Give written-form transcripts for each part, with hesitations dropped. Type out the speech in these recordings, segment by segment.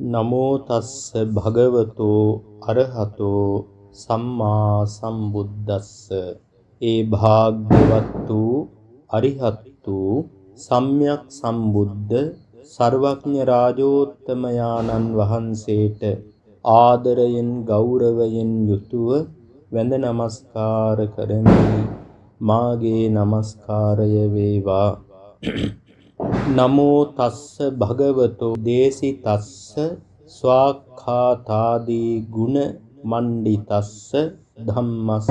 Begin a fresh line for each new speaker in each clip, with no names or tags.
නමෝ තස්ස භගවතෝ අරහතෝ සම්මා සම්බුද්දස්ස. ඒ භාග්‍යවත් වූ අරිහත්තු සම්්‍යක් සම්බුද්ධ සර්වඥ රාජෝත්තමයාණන් වහන්සේට ආදරයෙන් ගෞරවයෙන් යුතුව වැඳ නමස්කාර කරමි. මාගේ නමස්කාරය වේවා. නමෝ තස්ස භගවතෝ දේසිතස්ස ස්වාක්ඛාතාදී ගුණ මණ්ඩිතස්ස ධම්මස්ස.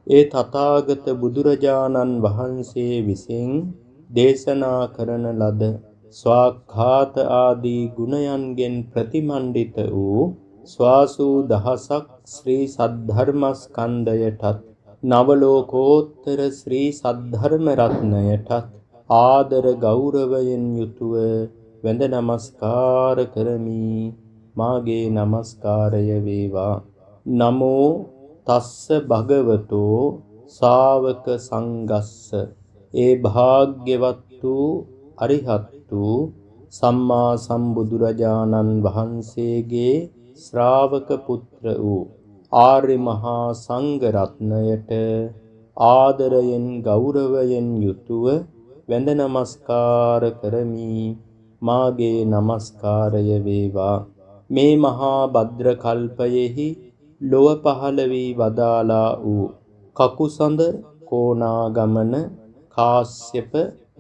ඒ තථාගත බුදුරජාණන් වහන්සේ විසින් දේශනා කරන ලද ස්වාක්ඛාත ආදී ගුණයන්ගෙන් ප්‍රතිමණ්ඩිත වූ ස්වාසූ දහසක් ශ්‍රී සද්ධර්මස්කන්ධයටත් නවලෝකෝත්තර ශ්‍රී සද්ධර්ම රත්නයටත් ආදර ගෞරවයෙන් යුතුව වැඳ නමස්කාර කරමි. මාගේ නමස්කාරය වේවා. නමෝ තස්ස භගවතෝ ශාවක සංඝස්ස. ඒ භාග්‍යවත් වූ අරිහත්තු සම්මා සම්බුදුරජාණන් වහන්සේගේ ශ්‍රාවක පුත්‍ර වූ ආර්ය මහා සංඝ රත්නයට ආදරයෙන් ගෞරවයෙන් යුතුව වැඳ නමස්කාර කරමි. මාගේ නමස්කාරය වේවා. මේ මහා භද්‍ර කල්පයෙහි ලොව පහළ වී වදාලා වූ කකුසඳ කෝණාගමන කාශ්‍යප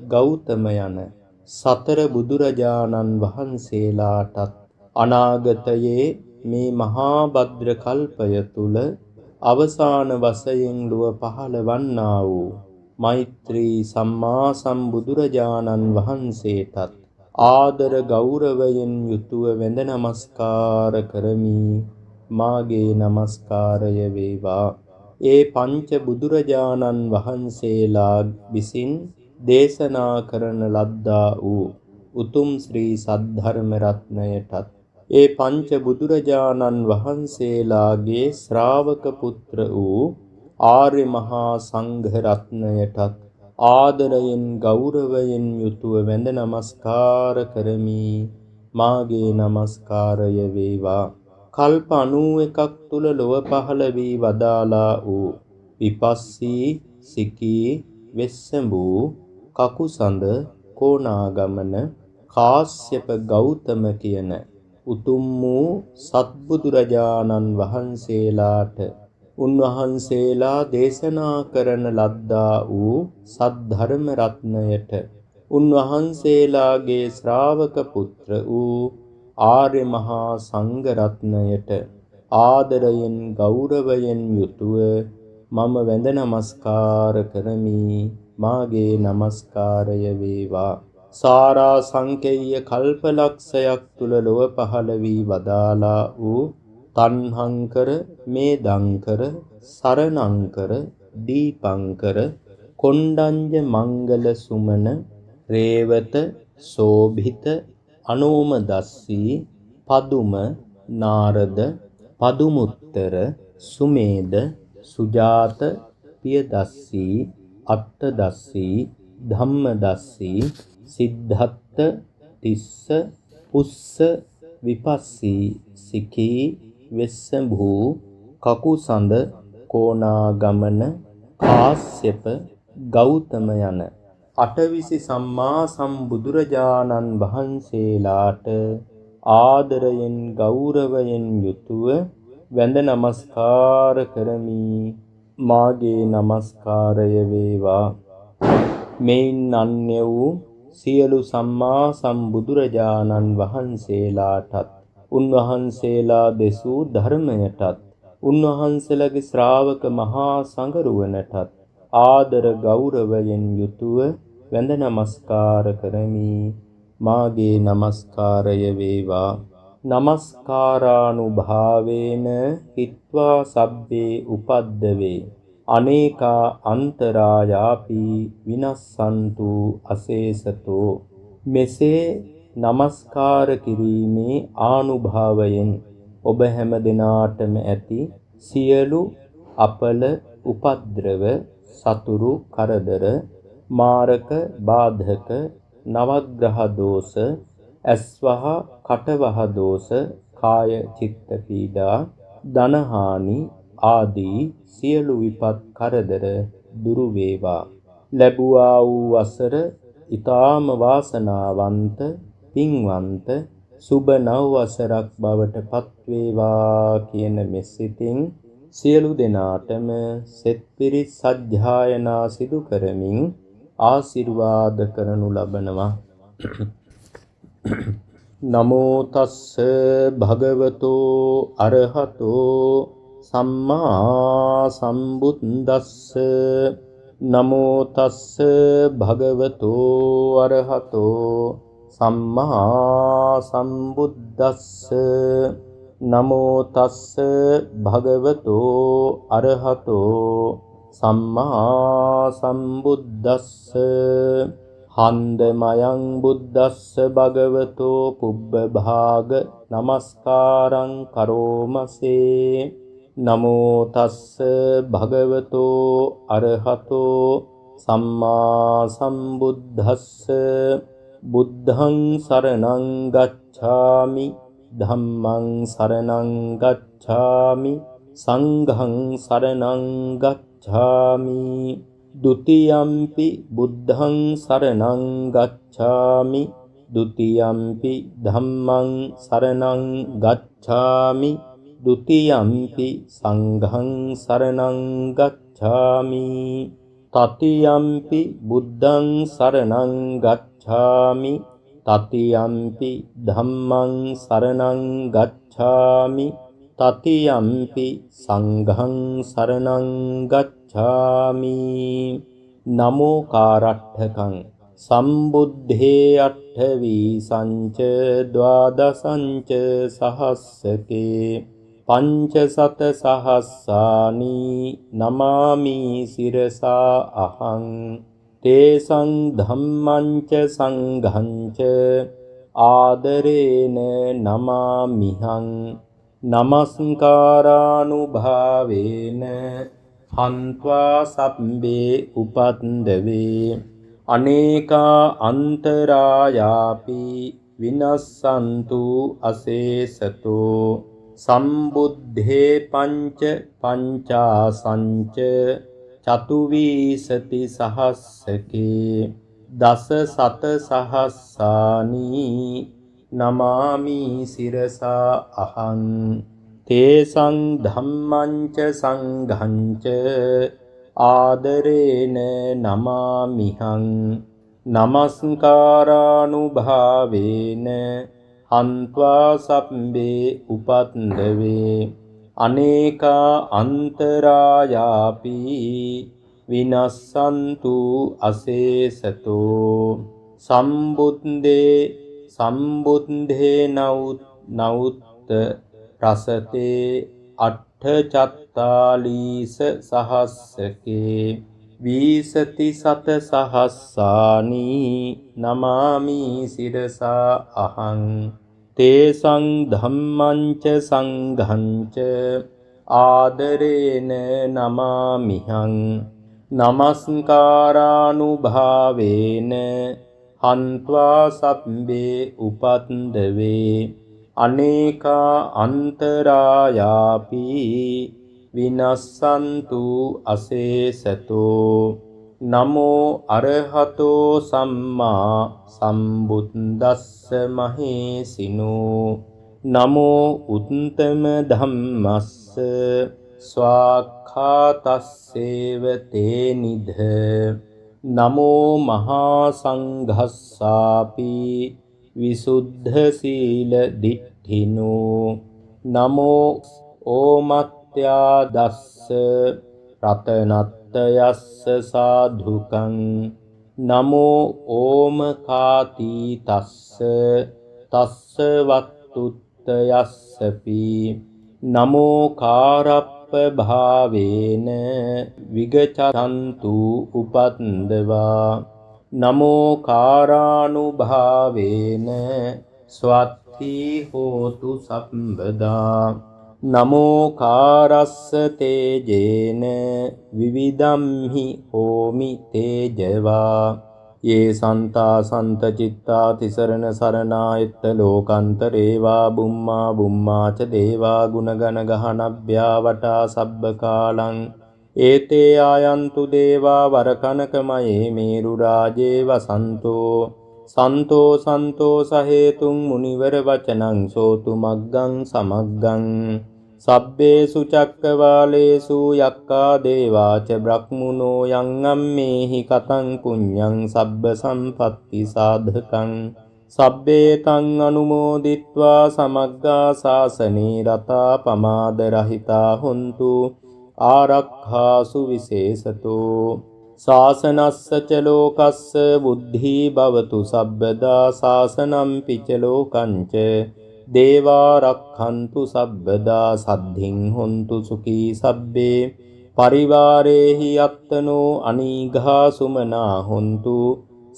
ගෞතම යන සතර බුදුරජාණන් වහන්සේලාටත් අනාගතයේ මේ මහා භද්‍ර කල්පය තුල අවසාන වශයෙන් ලොව පහළ වන්නා වූ මෛත්‍රී සම්මා සම්බුදුරජාණන් වහන්සේටත් ආදර ගෞරවයෙන් යුතුව වැඳ නමස්කාර කරමි. මාගේ නමස්කාරය වේවා. ඒ පංච බුදුරජාණන් වහන්සේලා විසින් දේශනා කරන ලද්දා වූ උතුම් ශ්‍රී සද්ධර්ම රත්නයටත් ඒ පංච බුදුරජාණන් වහන්සේලාගේ ශ්‍රාවක පුත්‍ර වූ ආර්ය මහා සංඝ රත්නයටත් ආදරයෙන් ගෞරවයෙන් යුතුව වැඳ නමස්කාර කරමි. මාගේ නමස්කාරය වේවා. කල්ප 91ක් තුල ලොව පහළ වී වදාලා වූ විපස්සී සිකී වෙස්සඹූ කකුසඳ කෝණාගමන කාශ්‍යප ගෞතම කියන උතුම් වූ සත්බුදුරජාණන් වහන්සේලාට උන්වහන්සේලා දේශනා කරන ලද්දා වූ සද්ධර්ම රත්නයට උන්වහන්සේලාගේ ශ්‍රාවක පුත්‍ර වූ ආර්ය මහා සංඝ රත්නයට ආදරයෙන් ගෞරවයෙන් යුතුව මම වැඳ නමස්කාර කරමි. මාගේ නමස්කාරය වේවා. සාරා සංකේය කල්පලක්ෂයක් තුල ලොව පහළ වී වදාලා වූ තණ්හංකර මේදංකර සරණංකර දීපංකර කොණ්ඩඤ්ඤ මංගල සුමන රේවත සෝභිත අනෝමදස්සී පදුම නාරද පදුමුත්තර සුමේද සුජාත පියදස්සී අත්තදස්සී ධම්මදස්සී සිද්ධත්ත තිස්ස පුස්ස විපස්සී සිකී වෙස්සඹූ කකුසඳ කෝණාගමන කාශ්‍යප ගෞතම යන අටවිසි සම්මා සම්බුදුරජාණන් වහන්සේලාට ආදරයෙන් ගෞරවයෙන් යුතුව වැඳ නමස්කාර කරමි. මාගේ නමස්කාරය වේවා. මෙයින් අන්‍ය වූ සියලු සම්මා සම්බුදුරජාණන් වහන්සේලාටත් උන්වහන්සේලා දෙසූ ධර්මයටත් උන්වහන්සේලාගේ ශ්‍රාවක මහා සංඝරුවනටත් ආදර ගෞරවයෙන් යුතුව වැඳ නමස්කාර කරමි. මාගේ නමස්කාරය වේවා. නමස්කාරානුභාවේන හිත්වා සබ්බේ උපද්දවේ අනේකා අන්තරායාපි විනස්සන්තු අසේසතෝ. මෙසේ නමස්කාර කිරීමේ ආනුභාවයෙන් ඔබ හැම දිනාටම ඇති සියලු අපල උපද්‍රව සතුරු කරදර මාරක බාධක නවග්‍රහ දෝෂ ඇස්වහ කටවහ දෝෂ, කාය චිත්ත පීඩා, ධනහානි ආදී සියලු විපත් කරදර දුරු වේවා. ලැබුවා වූ වසර ඊ타ම වාසනාවන්ත පින්වන්ත සුබ නව වසරක් බවට පත් වේවා කියන මෙසිතින් සියලු දෙනාටම සෙත් පිරිත් සජ්ජායනා සිදු කරමින් ආශිර්වාද කරනු ලබනවා. නමෝ තස්ස භගවතෝ අරහතෝ සම්මා සම්බුද්දස්ස. නමෝ තස්ස භගවතෝ අරහතෝ සම්මා සම්බුද්දස්ස. නමෝ තස්ස භගවතෝ අරහතෝ සම්මා සම්බුද්දස්ස. හන්දමයං බුද්දස්ස භගවතෝ පුබ්බ භාග නමස්කාරං කරෝමසේ. නමෝ තස්ස භගවතෝ අරහතෝ සම්මා සම්බුද්දස්ස. බුද්ධං සරණං ගච්ඡාමි, ධම්මං සරණං ගච්ඡාමි, සංඝං සරණං ගච්ඡාමි. ဒုတိယံ පි බුද්ධං සරණං ගච්ඡාමි, ဒုတိယံ පි ධම්මං සරණං ගච්ඡාමි, ဒုတိယံ පි සංඝං සරණං ගච්ඡාමි. තතියම් පි බුද්ධං සරණං ගච්ඡාමි, තතියම් පි ධම්මං සරණං ගච්ඡාමි, තතියම් පි සංඝං සරණං ගච්ඡාමි. නමෝ කාරට්ඨකං සම්බුද්ධේ අට්ඨවී සංච ද්වාදසංච සහස්සකේ පංචසත සහස්සානි නමාමි සිරසා අහං. තේසං ධම්මංච සංඝංච ආදරේන නමාමිහං. නමස්කාරානුභාවේන හන්त्वा සබ්බේ උපන්දවේ. අනේකා අන්තරායාපි විනස්සන්තු අසේසතෝ. සම්බුද්ධේ පංච පංචාසංච චතුවිසති සහස්සකේ දස සත සහස්සානි නමාමි සිරසා අහං. තේසං ධම්මංච සංඝංච ආදරේන නමාමිහං. නමස්කාරානුභාවේන හන්त्वा සබ්බේ උපන්දවේ. අනේකා අන්තරායාපි විනස්සන්තු අසේසතෝ. සම්බුද්ධේ නවුත්ත රසතේ අට්ඨචත්තාලීස සහස්සකේ වීසති සත සහස්සානි නමාමි සිරසා අහං. තේසං ධම්මංච සංඝංච ආදරේන නමාමිහං. නමස්කාරානුභාවේන හන්त्वा සබ්බේ උපන්දවේ. අනේකා අන්තරායාපි විනස්සන්තු අසේසතෝ. නමෝ අරහතෝ සම්මා සම්බුද්දස්ස මහේසිනෝ. නමෝ උත්තම ධම්මස්ස ස්වාක්ඛාතස්සේව තේ නිධ. නමෝ මහා සංඝස්සාපි විසුද්ධ සීල දිට්ඨිනෝ. නමෝ ඕමත්ත්‍යා දස්ස රතනත්තයස්ස සාධුකං. නමෝ ඕමකාති තස්ස තස්ස වත්තුත්තයස්සපි. නමෝ කාරප්ප භාවේන විගචන්තු උපන්දවා. නමෝ කාරානුභාවේන ස්වත්ති හෝතු සම්බදා. නමෝ කාරස්ස තේජේන විවිධම්හි හෝමි තේජවා. ये सन्ता सन्तचित्ता तिसरण सरणायत्त लोकान्तरे वा बुम्मा च देवा गुणगणगहनभ्या वटा सब्बकालං एते आयन्तु देवा वरकनकमये मेरुराजे वसन्तෝ සන්තෝ සහේතුං මුනිවර වචනං සෝතු මග්ගං සමග්ගං සබ්බේසු චක්කවාලේසු යක්කා දේවාච බ්‍රහ්මුණෝ යං අම්මේහි කතං පුඤ්ඤං සබ්බ සම්පත්ති සාධකං සබ්බේ තං අනුමෝදිත්වා සමග්ගා සාසනේ රතා පමාද රහිතා හොන්තු ආරක්ඛාසු විශේෂතෝ සාසනස්ස ච ලෝකස්ස බුද්ධී භවතු සබ්බදා සාසනම් පිච ලෝකංච දේවා රක්ඛන්තු සබ්බදා සද්ධින් හොන්තු සුඛී සබ්බේ පරිවාරේහි අත්තනෝ අනීඝා සුමනා හොන්තු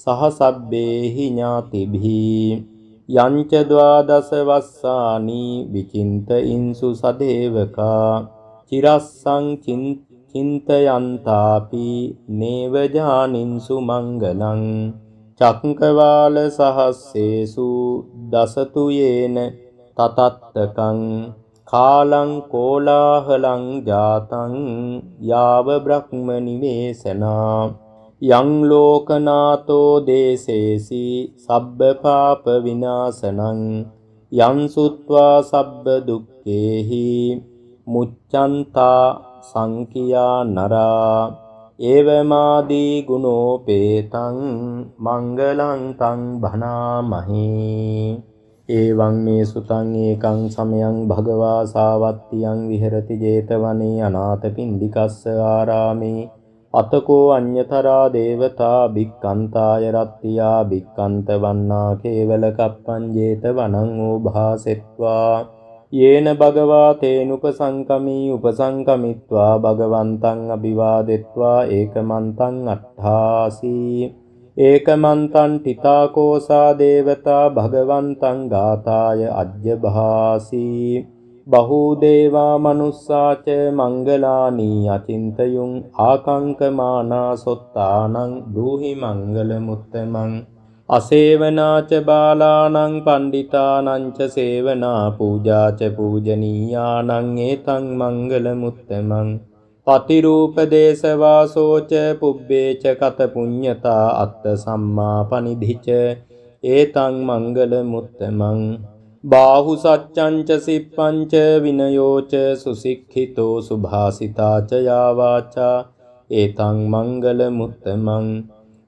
සහ සබ්බේහි ඥාතිභී යංච ද්වාදස වස්සානි විචින්ත ඉන්සු සදේවකා චිරස්සං චින්තයන්තාපි නේව ජානින්සු මංගලං චක්කවාල සහස්සේසු දසතු යේන තතත්තකං කාලං කෝලාහලං ජාතං යාව බ්‍රහ්ම නිවේසනා යං ලෝකනාතෝ දේසේසි සබ්බ පාප විනාශනං යං සුත්වා සබ්බ දුක්ඛේහි මුච්ඡන්තා සංකියා නරා ඒවමාදී ගුණෝපේතං මංගලං තං භනාමහි එවං මේ සුතං ඒකං සමයං භගවා සාවත්තියං විහෙරති 제තවනේ අනාථපිණ්ඩිකස්ස ආරාමේ අතකෝ අඤ්ඤතරා දේවතා භික්ඛන්තාය රත්තියා භික්ඛන්ත වන්නා කේවල කප්පං 제තවනං ඕභාසෙත්වා යේන භගවා තේනුපසංකමී උපසංකමිත්වා භගවන්තං අභිවාදෙත්වා ඒකමන්තං අට්ඨාසී ඒකමන්තං තිතාකෝසා දේවතා භගවන්තං ගාථාය අජ්ජභාසී බහූදේවා මනුස්සාච මංගලානී අචින්තයුං ආකංකමානා සොත්තානං බ්‍රූහි මංගලමුත්තමං අසේවනාච බාලානං පණ්ඩිතානං ච සේවනා පූජාච පූජනීයානං ඒතං මංගලමුත්තමං පතිරූපදේශවාසෝච පුබ්බේච කත පුඤ්ඤතා අත්ත සම්මා පනිධිච ඒතං මංගලමුත්තමං බාහු සච්ඡං ච සිප්පං ච විනයෝච සුසික්ඛිතෝ සුභාසිතා ච යාවාචා ඒතං මංගලමුත්තමං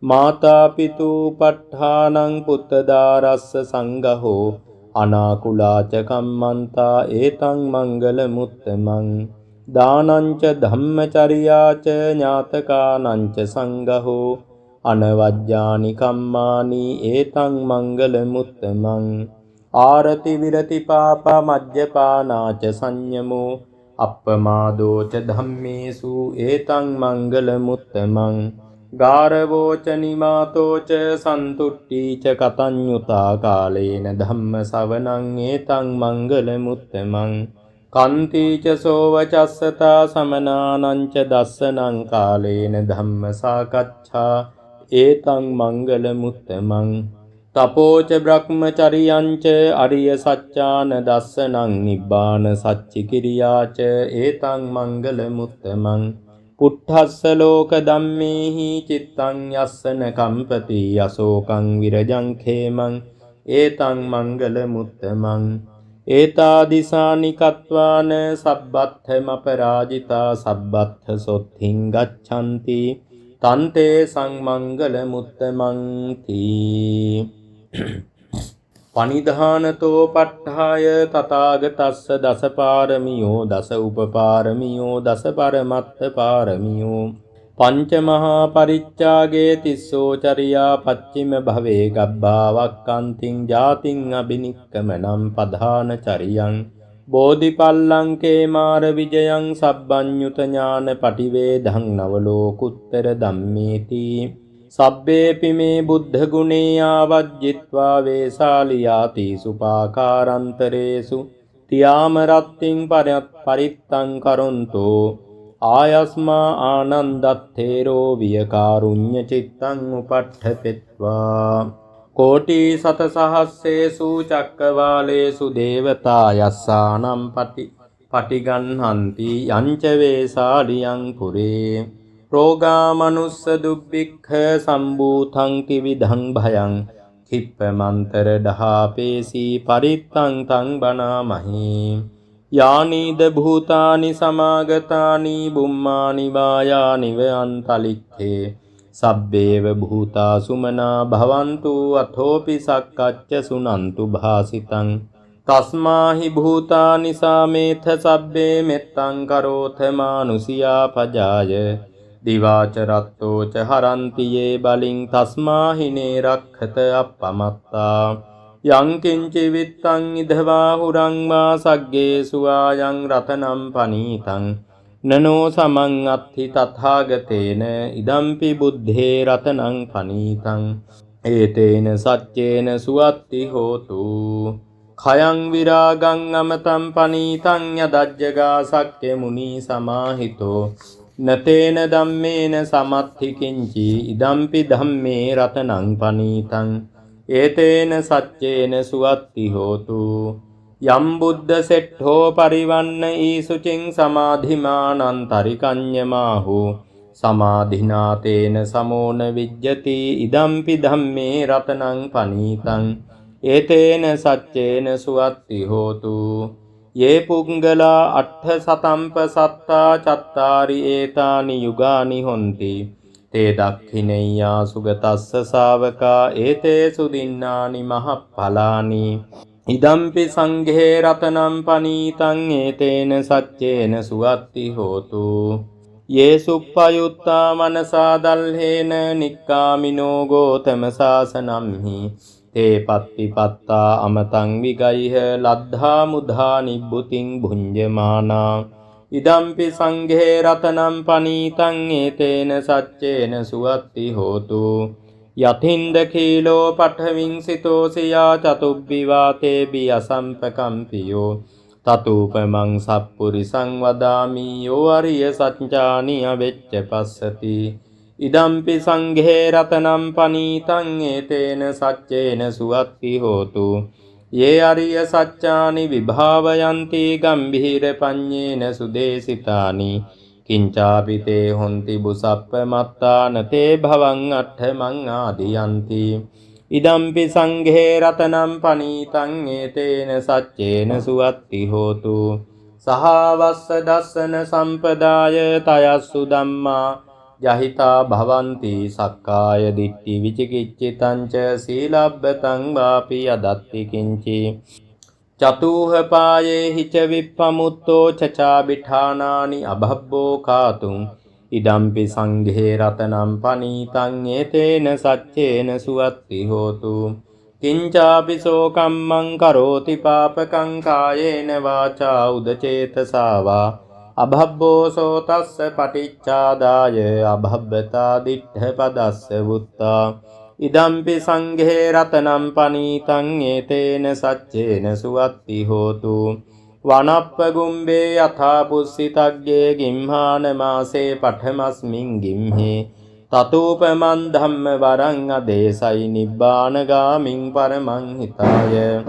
මාතා පිතු පට්ඨානං පුත්තදාරස්ස සංඝහෝ අනාකුලාච කම්මන්තා ඒතං මංගලමුත්තමං දානං ච ධම්මචර්යාච ඥාතකානං ච සංඝහෝ අනවජ්ජානි කම්මානි ඒතං මංගලමුත්තමං ආරති විරති පාපා මජ්ජපානාච සංයමෝ අප්පමාදෝ ච ධම්මේසු ඒතං මංගලමුත්තමං ගාරවෝච නිමාතෝච සන්තුට්ටීච කතඤ්ඤුතා කාලේන ධම්ම සවනං ඒතං මංගලමුත්තමං කන්තිච සෝවචස්සතා සමනානං ච දස්සනං කාලේන ධම්ම සාකච්ඡා ඒතං මංගලමුත්තමං තපෝච බ්‍රහ්මචරියං ච අරිය සත්‍යාන දස්සනං නිබ්බාන සච්චි කිරියාච ඒතං මංගලමුත්තමං පුට්ඨස්ස ලෝක ධම්මේහි චිත්තං යස්සන කම්පති අශෝකං විරජං khemං ඒතං මංගලමුත්තමං ඒතාදිසානි කତ୍වාන සබ්බත්ථම පරාජිතා සබ්බත්ථ සොත්ථින් ගච්ඡanti තන්තේ සංමංගලමුත්තමං තී පනිධානතෝ පට්ඨාය තථාගතස්ස දසපාරමියෝ දස උපපාරමියෝ දස පරමත්ත පාරමියෝ පංච මහා පරිච්ඡාගේ තිස්සෝ චරියා පච්චිම භවේ ගබ්බාවක්ඛන්තිං ජාතින් අබිනික්කමනම් පධාන චරියං බෝධිපල්ලංකේ මාර විජයං සබ්බඤ්ඤුත ඥාන පටිවේධං නවලෝකුත්තර ධම්මේති සබ්බේපි මේ බුද්ධ ගුණේ ආවජ්ජිත්වා වේසාලියාති සුපාකාරන්තරේසු තියාම රත්තිං පරිත්තං කරොන්තෝ ආයස්මා ආනන්දත්තේරෝ වියකාරුඤ්ඤ චිත්තං උපට්ඨපෙත්වා කෝටි සත සහස්සේසු චක්කවාලේසු දේවතා යස්සානම් පටිගන්හන්ති යංච වේසාලියං පුරේ රෝගා මනුස්ස දුබ්බික්ඛ සම්භූතං කිවිධං භයං කිප්පමන්තර දහාපේසී පරිත්තං තං බනාමහි යානීද භූතානි සමාගතානි බුම්මානි වායානිව අන්තලික්ඛේ සබ්බේව භූතා සුමනා භවන්තු අතෝපි සක්කච්ච සුනන්තු භාසිතං තස්මාහි භූතානි සාමේත සබ්බේ මෙත්තං කරෝත මානුසියා පජාය දිවාච රත්තෝච හරන්ති යේ බලින් තස්මාහිනේ රක්ඛත අප්පමත්තා යං කිංචි විත්තං ඉදවා හුරං වා සග්ගේසු ආයං රතනම් පනීතං නනෝ සමං අත්ථි තථාගතේන ඉදම්පි බුද්ධේ රතනං පනීතං ඒතේන සච්චේන සුවත්ති හෝතු khයං විරාගං අමතං පනීතං යදජ්ජගා සක්්‍ය මුනි සමාහිතෝ නතේන ධම්මේන සමත්ථි කිංචි ඉදම්පි ධම්මේ රතනං පනීතං ඒතේන සච්චේන සුවත්ති හෝතු යම් බුද්ධ සෙට්ඨෝ පරිවන්න ඊසුචින් සමාධිමානන්තරිකඤ්ඤමාහු සමාධිනාතේන සමෝන විජ්ජති ඉදම්පි ධම්මේ රතනං පනීතං ඒතේන සච්චේන සුවත්ති හෝතු යේ පුංගලා අට්ඨ සතම්ප සත්තා චත්තාරි ඒතානි යුගානි හොಂತಿ තේ දක්ඛිනෙය්‍යා සුගතස්ස ශාවකා ඒතේසු දින්නානි මහප්ඵලානි ඉදම්පි සංඝේ රතනම් පනීතං ඒතේන සච්චේන සුවත්ති හෝතු යේසුප්පයුත්තා මනසා දල්හේන නික්කාමිනෝ ගෝතම සාසනම්හි තේ පත්තිපත්තා අමතං විගයිහ ලද්ධා මුධා නිබ්බුතින් භුඤ්ජමානා ඉදම්පි සංඝේ රතනම් පනීතං ඒතේන සච්චේන සුවත්ති හෝතු යතින්ද කීලෝ පඨවින්සිතෝසියා චතුබ්බිවාතේ බියසම්පකම්පියෝ තතුපමං සප්පුරිසං වදාමි යෝ අරිය සත්‍යානි අවෙච්ච පස්සති ඉදම්පි සංඝේ රතනම් පනීතං ඒතේන සච්චේන සුවත්ති හෝතු යේ අරිය සත්‍යානි විභාවයන්ති ගම්භීර පඤ්ඤේන සුදේසිතානි කිංචාපිතේ හොಂತಿ බුසප්ප මත්තාන තේ භවං අට්ඨමං ආදියන්ති ඉදම්පි සංඝේ රතනම් පනීතං ඒතේන සච්චේන සුවත්ති හෝතු සහවස්ස දස්සන සම්පදාය තයස්සු ධම්මා යහිතා භවಂತಿ සක්කාය දිට්ඨි විචිකිච්ඡිතං ච සීලබ්බතං වාපි යදත්ති කිංචි චතුහ පායේ හිච විප්පමුත්තෝ චචා බිඨානානි අභබ්බෝ කාතුං ඉදම්පි සංඝේ රතනම් පනීතං ඒතේන සච්චේන සුවත්ති හෝතු කිංචාපි සෝකම්මං කරෝති පාපකං කායේන වාචා උදචේතසා වා අභබ්බෝ සෝතස්ස පටිච්චාදාය අභබ්බතා දිට්ඨ පදස්ස වුත්තා ඉදම්පි සංඝේ රතනම් පනීතං ඒතේන සච්චේන සුවත්ති හෝතු වනප්ප ගුම්බේ යථා පුස්සිතග්ගේ ගිම්හාන මාසේ පඨමස්මින් ගිම්හේ තතූපමන් ධම්ම වරං අදේසයි නිබ්බානගාමින් පරමං හිතාය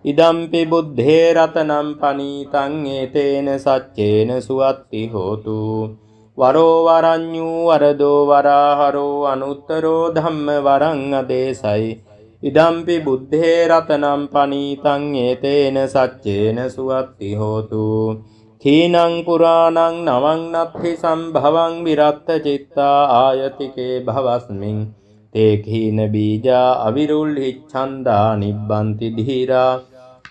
ඉදම්පි බුද්ධේ රතනම් පනීතං ඒතේන සච්චේන සුවත්ති හෝතු වරෝ වරඤ්ඤූ වරදෝ වරාහරෝ අනුත්තරෝ ධම්ම වරං අදේසයි ඉදම්පි බුද්ධේ රතනම් පනීතං ඒතේන සච්චේන සුවත්ති හෝතු කීනං පුරාණං නවං නත්ථි සම්භවං විරත්ත චිත්තා ආයතිකේ භවස්මින් තේ කීන බීජා අවිරුල්හිච්ඡන්දා නිබ්බන්ති ධීරා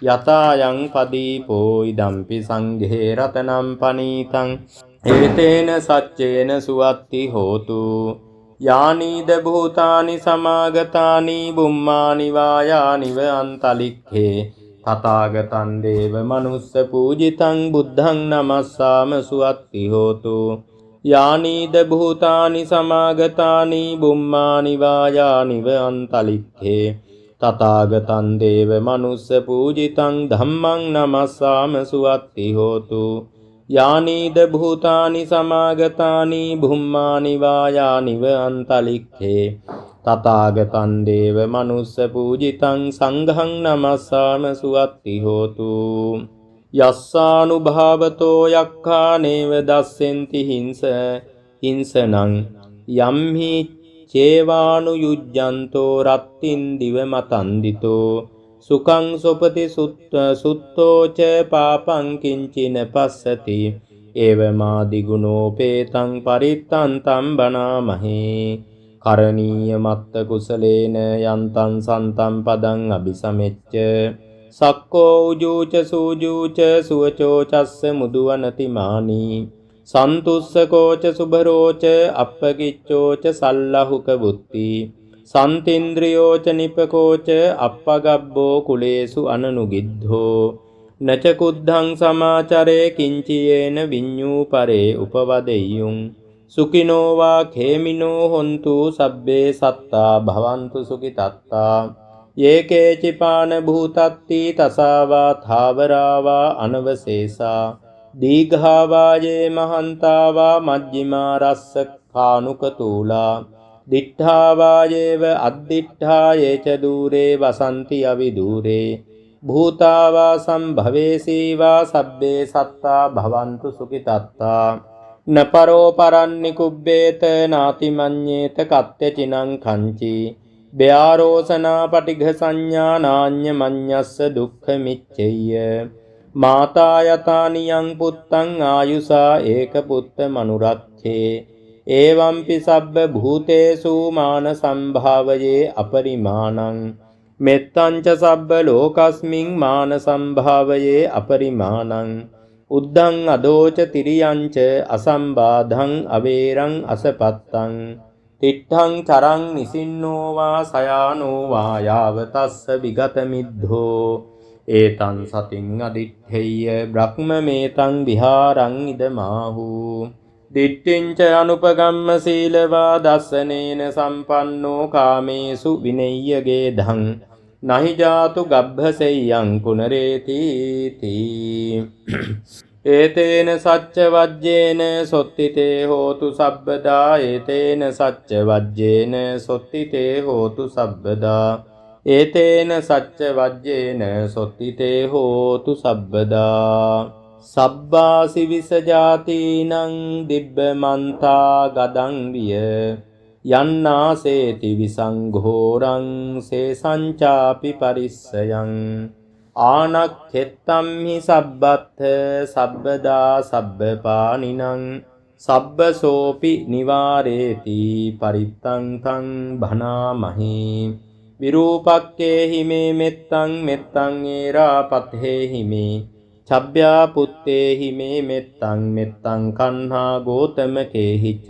යතායන් පදීපෝ ඉදම්පි සංඝේ රතනම් පනීතං ඒතේන සච්චේන සුවත්ති හෝතු යානීද භූතානි සමාගතානි බුම්මානි වායානිව අන්තලික්ඛේ තථාගතං දේව මනුස්ස පූජිතං බුද්ධං නමස්සාම සුවත්ති හෝතු යානීද භූතානි සමාගතානි බුම්මානි වායානිව අන්තලික්ඛේ තථාගතං දේව මනුස්ස පූජිතං ධම්මං නමස්සාම සුවත්ති හෝතු යානීද භූතානි සමාගතානි භුම්මානි වායානිව අන්තලික්ඛේ තථාගතං දේව මනුස්ස පූජිතං සංඝං නමස්සාම සුවත්ති හෝතු යස්සානුභාවතෝ යක්ඛානේව දස්සෙන්ති හිංසනං යම්හි චේවානු යුජ්ජන්තෝ රත්තින් දිව මතන්දිතෝ සුඛං සොපති සුත්තෝච පාපං කිංචින පස්සති ඒවමාදි ගුණෝපේතං පරිත්තන්තං බනාමහේ කරණීය මත්ත කුසලේන යන්තං සන්තං පදං අபிසමෙච්ච සක්කෝ උජූච සූජූච සුවචෝ චස්ස මුදුවනති මානී සන්තුස්සකෝච සුභරෝච අප්පකිච්චෝච සල්ලහුක බුත්ති සන්තින්ද්‍රියෝච නිපකෝච අප්පගබ්බෝ කුලේසු අනනුගිද්ධෝ නච කුද්ධං සමාචරේ කිංචියේන විඤ්ඤූ පරේ උපවදෙය්‍යුං සුඛිනෝ වා khේමිනෝ හොන්තු සබ්බේ සත්තා භවන්තු සුඛිතත්තා යේකේචි පාන භූතත්ති තසාවා ධාවරාවා අනවශේෂා දීඝාවායේ මහන්තාවා මජ්ජිමා රස්ස කානුකතූලා දිඨාවායේව අද්දිඨායේච දූරේ වසන්ති අවිදූරේ භූතාවා සම්භවේසීවා සබ්බේ සත්තා භවන්තු සුඛිතත්තා නපරෝ පරන්නි කුබ්බේත නාති මඤ්ඤේත කත්ත්‍ය චිනං කංචි බ්‍යාරෝසනා පටිඝ සංඥා නාඤ්ඤ මඤ්ඤස්ස දුක්ඛ මිච්ඡෙය්‍ය මාතා යතානියං පුත්තං ආයුසා ඒක පුත්ත මනුරක්ඛේ ඒවම්පි සබ්බ භූතේසු මාන සම්භාවයේ අපරිමාණං මෙත්තං ච සබ්බ ලෝකස්මින් මාන සම්භාවයේ අපරිමාණං උද්ධං අදෝච තිරියං ච අසම්බාධං අවේරං අසපත්තං තිට්ඨං චරං නිසින්නෝ වා සයානෝ වා යාවතස්ස විගත මිද්ධෝ ඒතං සතින් අදිත්තේය බ්‍රහ්මමේතං විහාරං ඉදමාහු දිට්ඨිංච අනුපගම්ම සීලවා දස්සනේන සම්පන්නෝ කාමේසු විනෙය්‍යගේ ධං නහි ජාතු ගබ්භසෙය්‍යං පුනරේති තී ඒතේන සච්ච වජ්ජේන සොත්තිතේ හෝතු සබ්බදා ඒතේන සච්ච වජ්ජේන සොත්තිතේ හෝතු සබ්බදා ඒතේන සච්ච වජ්ජේන සොත්තිතේ හෝතු සබ්බදා සබ්බාසි විසජාතීනං දිබ්බමන්තා ගදං විය යන්නාසේති විසංඝෝරං සේසංචාපි පරිස්සයං ආනක්ඛෙත්තම් හි සබ්බත්ථ සබ්බදා සබ්බපානිනං සබ්බසෝපි නිවාරේති පරිත්තං තං භනාමහි විරූපක්කේ හිමේ මෙත්තං මෙත්තං ඒරාපතේ හිමේ චබ්බ්‍යා පුත්තේ හිමේ මෙත්තං මෙත්තං කන්හා ගෝතමකේ හිච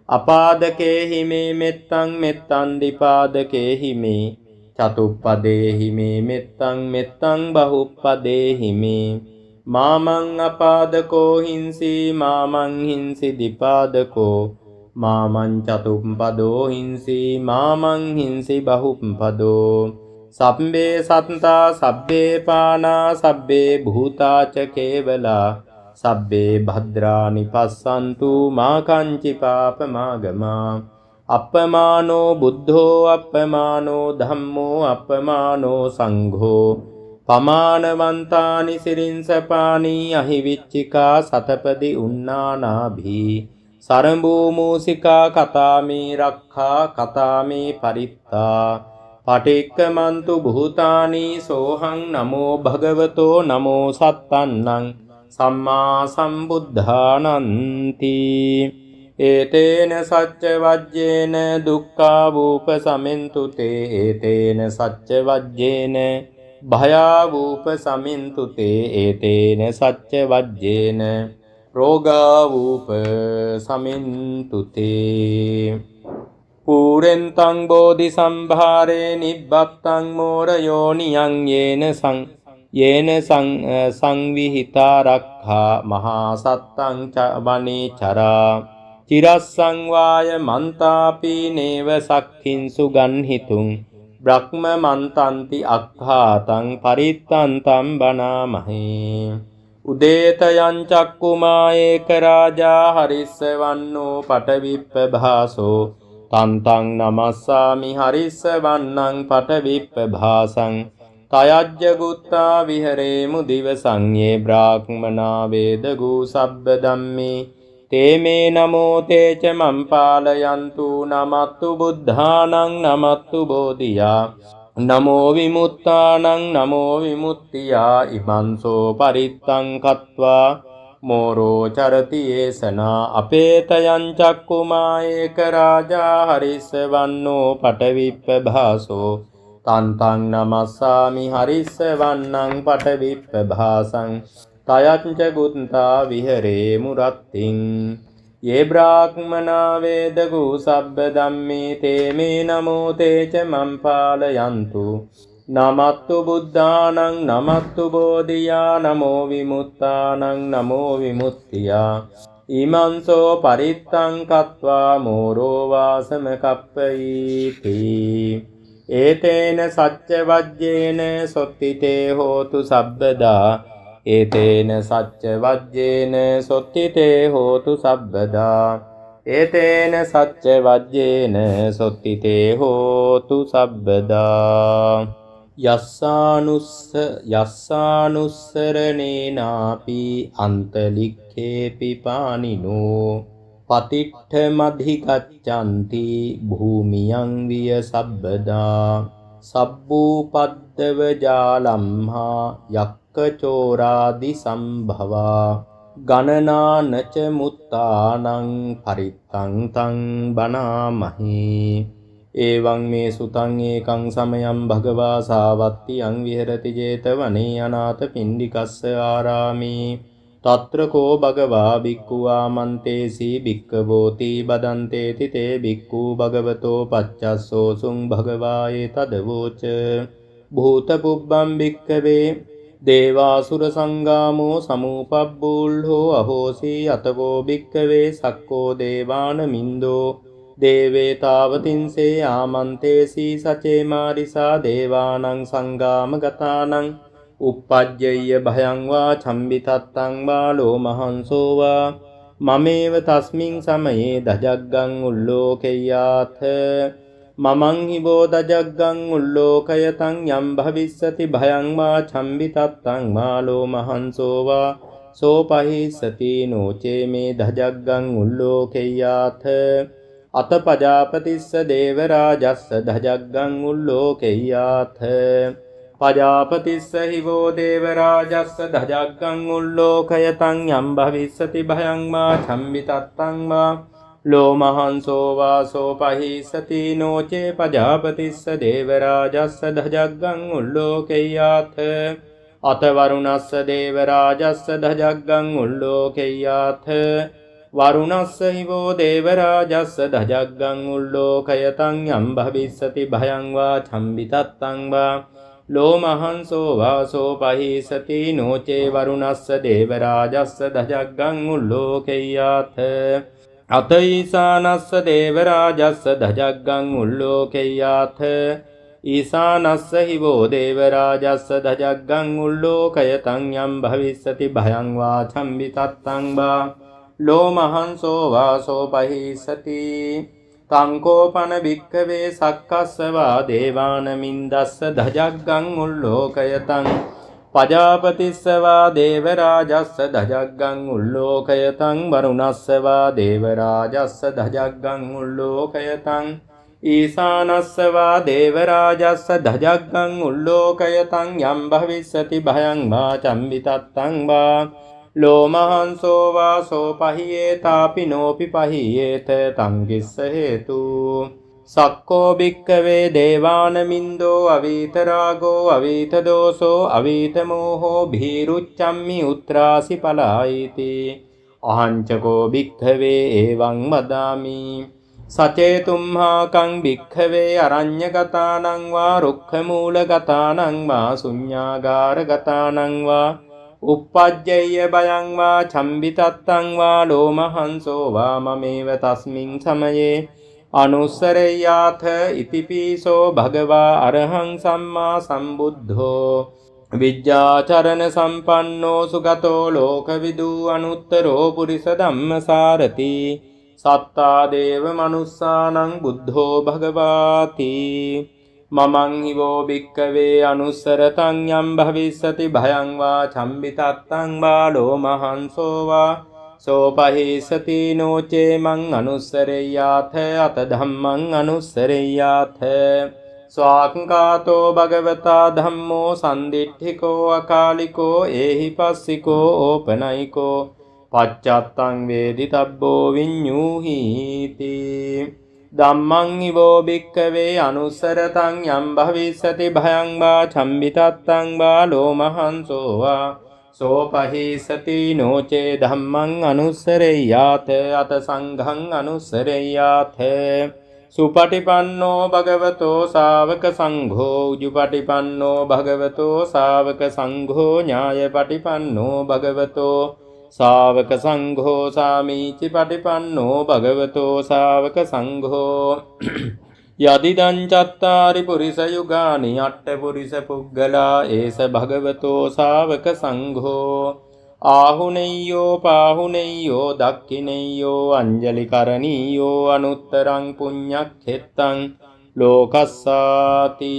අපාදකේ හිමේ මෙත්තං මෙත්තං දීපාදකේ හිමේ චතුප්පදේ හිමේ මෙත්තං මෙත්තං බහුප්පදේ හිමේ මාමං අපාදකෝ හිංසි මාමං හිංසි දීපාදකෝ මාමං චතුප්පදෝ හිංසි මාමං හිංසි බහුප්පදෝ සබ්බේ සත්තා සබ්බේ පානා සබ්බේ භූතාච කේවලා සබ්බේ භද්‍රානි පස්සන්තු මා කංචි පාපමාගමා අප්පමානෝ බුද්ධෝ අප්පමානෝ ධම්මෝ අප්පමානෝ සංඝෝ පමානවන්තානි සිරින්සපානි අහිවිච්චිකා සතපදි උන්නානාභී සරඹූ මූසිකා කතාමේ රක්ඛා කතාමේ පරිත්තා පටික්කමන්තු භූතානි සෝහං නමෝ භගවතෝ නමෝ සත්තන්නං සම්මා සම්බුද්ධානන්ති ඒතේන සච්ච වජ්ජේන දුක්ඛා වූප සමෙන්තු තේ ඒතේන සච්ච වජ්ජේන භයා වූප සමින්තු තේ ඒතේන සච්ච වජ්ජේන රෝගා වූප සමින්තු තේ පූරෙන්තං බෝධි සම්භාරේ නිබ්බත්තං මෝරයෝනියං යේන සංවිහිතා රක්ඛා මහා සත්තං ච වනේ චරා චිරස්සං වාය මන්තාපි නේව සක්ඛින්සු ගන්හිතුං බ්‍රහ්ම මන්තන්ති අක්ඛාතං පරිත්තන්තං බනාමහේ උදේතයං චක්කුමා ඒක රාජා හරිස්සවන්නෝ පටවිප්පභාසෝ තන්තං නමස්සාමි හරිස්සවන්නං පටවිප්පභාසං තයජ්ජ ගුත්තා විහෙරේමු දිවසං යේ බ්‍රාහ්මනා වේදගූ සබ්බ ධම්මේ තේමේ නමෝ තේච මම් පාලයන්තු නමත්තු බුද්ධානං නමත්තු බෝධියා නමෝ විමුත්තානං නමෝ විමුක්තියා ඉමන්සෝ පරිත්තං කତ୍වා මෝරෝ චරති ඒසනා අපේතයං චක්කුමා ඒක රාජා හරිස්සවන්නෝ පටවිප්පභාසෝ තන්තං නමස්සාමි හරිස්සවන්නං පටවිප්පභාසං තයංච ගුත්තා විහෙරේ මුරත්තිං යේ බ්‍රාහ්මනා වේදගූ සබ්බ ධම්මේ තේමේ නමෝ තේච මම් පාලයන්තු නමත්තු බුද්ධානං නමත්තු බෝධියා නමෝ විමුත්තානං නමෝ විමුක්තියා ඉමන්සෝ පරිත්තං කତ୍වා මෝරෝ වාසම කප්පයීති ඒතේන සච්ච වජ්ජේන සොත්තිතේ හෝතු සබ්බදා ඒතේන සච්ච වජ්ජේන සොත්තිතේ හෝතු සබ්බදා ඒතේන සච්ච වජ්ජේන සොත්තිතේ හෝතු සබ්බදා යස්සානුස්සරණේනාපි අන්තලික්ඛේපි පානිනෝ පතිට්ඨ මධිගච්ඡanti භූමියං විය සබ්බදා සබ්බූපද්දව ජාලම්හා චෝරාදි සම්භවා ගණනානච මුත්තානං පරිත්තං තං බනාමහි එවං මේ සුතං ඒකං සමයං භගවා සාවත්තියං විහෙරති 제තවනේ අනාථ පිණ්ඩිකස්ස ආරාමේ తත්‍ර කෝ භගවා භික්ඛු ආමන්තේසි භික්ඛවෝති බදන්තේති තේ භික්ඛු භගවතෝ පච්චස්සෝසුං භගවායේ තදවෝච භූත පුබ්බං භික්ඛවේ දේවාසුර සංගාමෝ සමූපබ්බූල්හෝ අහෝසි අතවෝ භික්ඛවේ සක්කෝ දේවාන මින්දෝ දේවේ තාවතින්සේ ආමන්තේසි සචේ මාරිසා දේවානං සංගාම ගතානං uppajjayya භයං වා චම්බිතත්තං වා ලෝමහංසෝ වා මමේව තස්මින් සමයේ දජග්ගං උල්ලෝකෙය්‍යාථ මමං හිබෝ දජග්ගං උල්ලෝකයතං යම් භවිස්සති භයං වා චම්බිතත්තං වා ලෝමහංසෝ වා සෝපහිස්සති නෝචේ මේ දජග්ගං උල්ලෝකෙය්‍යාථ අත පජාපතිස්ස දේවරාජස්ස දජග්ගං උල්ලෝකෙය්‍යාථ පජාපතිස්ස හිවෝ දේවරාජස්ස දජග්ගං උල්ලෝකයතං යම් භවිස්සති භයං වා චම්බිතත්තං වා ලෝමහංසෝ වා සෝපහිස්සති නෝචේ පජාපතිස්ස දේවරාජස්ස දජග්ගං උල්ලෝකෙය්‍යාථ අත වරුණස්ස දේවරාජස්ස දජග්ගං උල්ලෝකෙය්‍යාථ වරුණස්ස හිවෝ දේවරාජස්ස දජග්ගං උල්ලෝකයතං යම් භවිස්සති භයං වා චම්බිතත්තං වා ලෝමහංසෝ වා සෝපහිස්සති නෝචේ වරුණස්ස දේවරාජස්ස දජග්ගං උල්ලෝකෙය්‍යාථ අත ඊසානස්ස දේවරාජස්ස දජග්ගං උල්ලෝකෙය්‍යාථ ඊසානස්ස හිවෝ දේවරාජස්ස දජග්ගං උල්ලෝකයතං යම් භවිස්සති භයං වා චම්බිතත්තං වා ලෝමහංසෝ වා සෝපහිස්සති තංකෝපන භික්ඛවේ සක්කස්ස වා දේවානමින්දස්ස දජග්ගං උල්ලෝකයතං පජාපතිස්ස වා දේවරාජස්ස දජග්ගං උල්ලෝකයතං වරුණස්ස වා දේවරාජස්ස දජග්ගං උල්ලෝකයතං ඊසානස්ස වා දේවරාජස්ස දජග්ගං උල්ලෝකයතං යම් භවිස්සති භයං වා චම්බිතත්තං වා ලෝමහංසෝ වා සෝපහියේතාපි නෝපි පහියේත තං කිස්ස හේතු සක්කෝ භික්ඛවේ දේවානමින්දෝ අවීතරාගෝ අවීතදෝසෝ අවීතමෝහෝ භීරුච්ඡම්මි උත්‍රාසි පලායිති අහංචකෝ භික්ඛවේ එවං වදාමි සචේතුම්හාකං භික්ඛවේ අරඤ්ඤගතානං වා රුක්ඛමූලගතානං වා ශුඤ්ඤාගාරගතානං වා uppajjayya භයං වා චම්බිතත්තං වා ලෝමහංසෝ වා මමේව තස්මින් සමයේ අනුස්සරේයාථ ඉතිපිසෝ භගවා අරහං සම්මා සම්බුද්ධෝ විජ්ජාචරණ සම්පන්නෝ සුගතෝ ලෝකවිදු අනුත්තරෝ පුරිස ධම්මසාරති සත්තා දේව මනුස්සානං බුද්ධෝ භගවාති මමං හිවෝ භික්කවේ අනුස්සරතං යම් භවිස්සති භයං වා චම්බිතත්තං බාලෝ මහන්සෝ වා සෝපහිසති නෝචේ මං අනුස්සරෙය්‍යාථ අත ධම්මං අනුස්සරෙය්‍යාථ ස්වාක්ඛාතෝ භගවතා ධම්මෝ සන්දිට්ඨිකෝ අකාලිකෝ ඒහි පස්සිකෝ ඕපනයිකෝ පච්චත්තං වේදිතබ්බෝ විඤ්ඤූහීති ධම්මං ඉවෝ භික්ඛවේ අනුස්සරතං යම් භවිස්සති භයං වා චම්බිතත්තං බාලෝ මහන්සෝ වා සෝපහිසති නෝචේ ධම්මං අනුස්සරෙය්‍යාත අත සංඝං අනුස්සරෙය්‍යාත සුපටිපන්නෝ භගවතෝ ශාවක සංඝෝ උජුපටිපන්නෝ භගවතෝ ශාවක සංඝෝ ඥායපටිපන්නෝ භගවතෝ ශාවක සංඝෝ සාමීචි පටිපන්නෝ භගවතෝ ශාවක සංඝෝ යදිදං චත්තාරි පුරිස යුගානි අට්ඨ පුරිස පුග්ගලා ඒස භගවතෝ ශාවක සංඝෝ ආහුනෙය්‍යෝ පාහුනෙය්‍යෝ දක්ඛිනෙය්‍යෝ අංජලි කරණීයෝ අනුත්තරං පුඤ්ඤක්ඛෙත්තං ලෝකස්සාති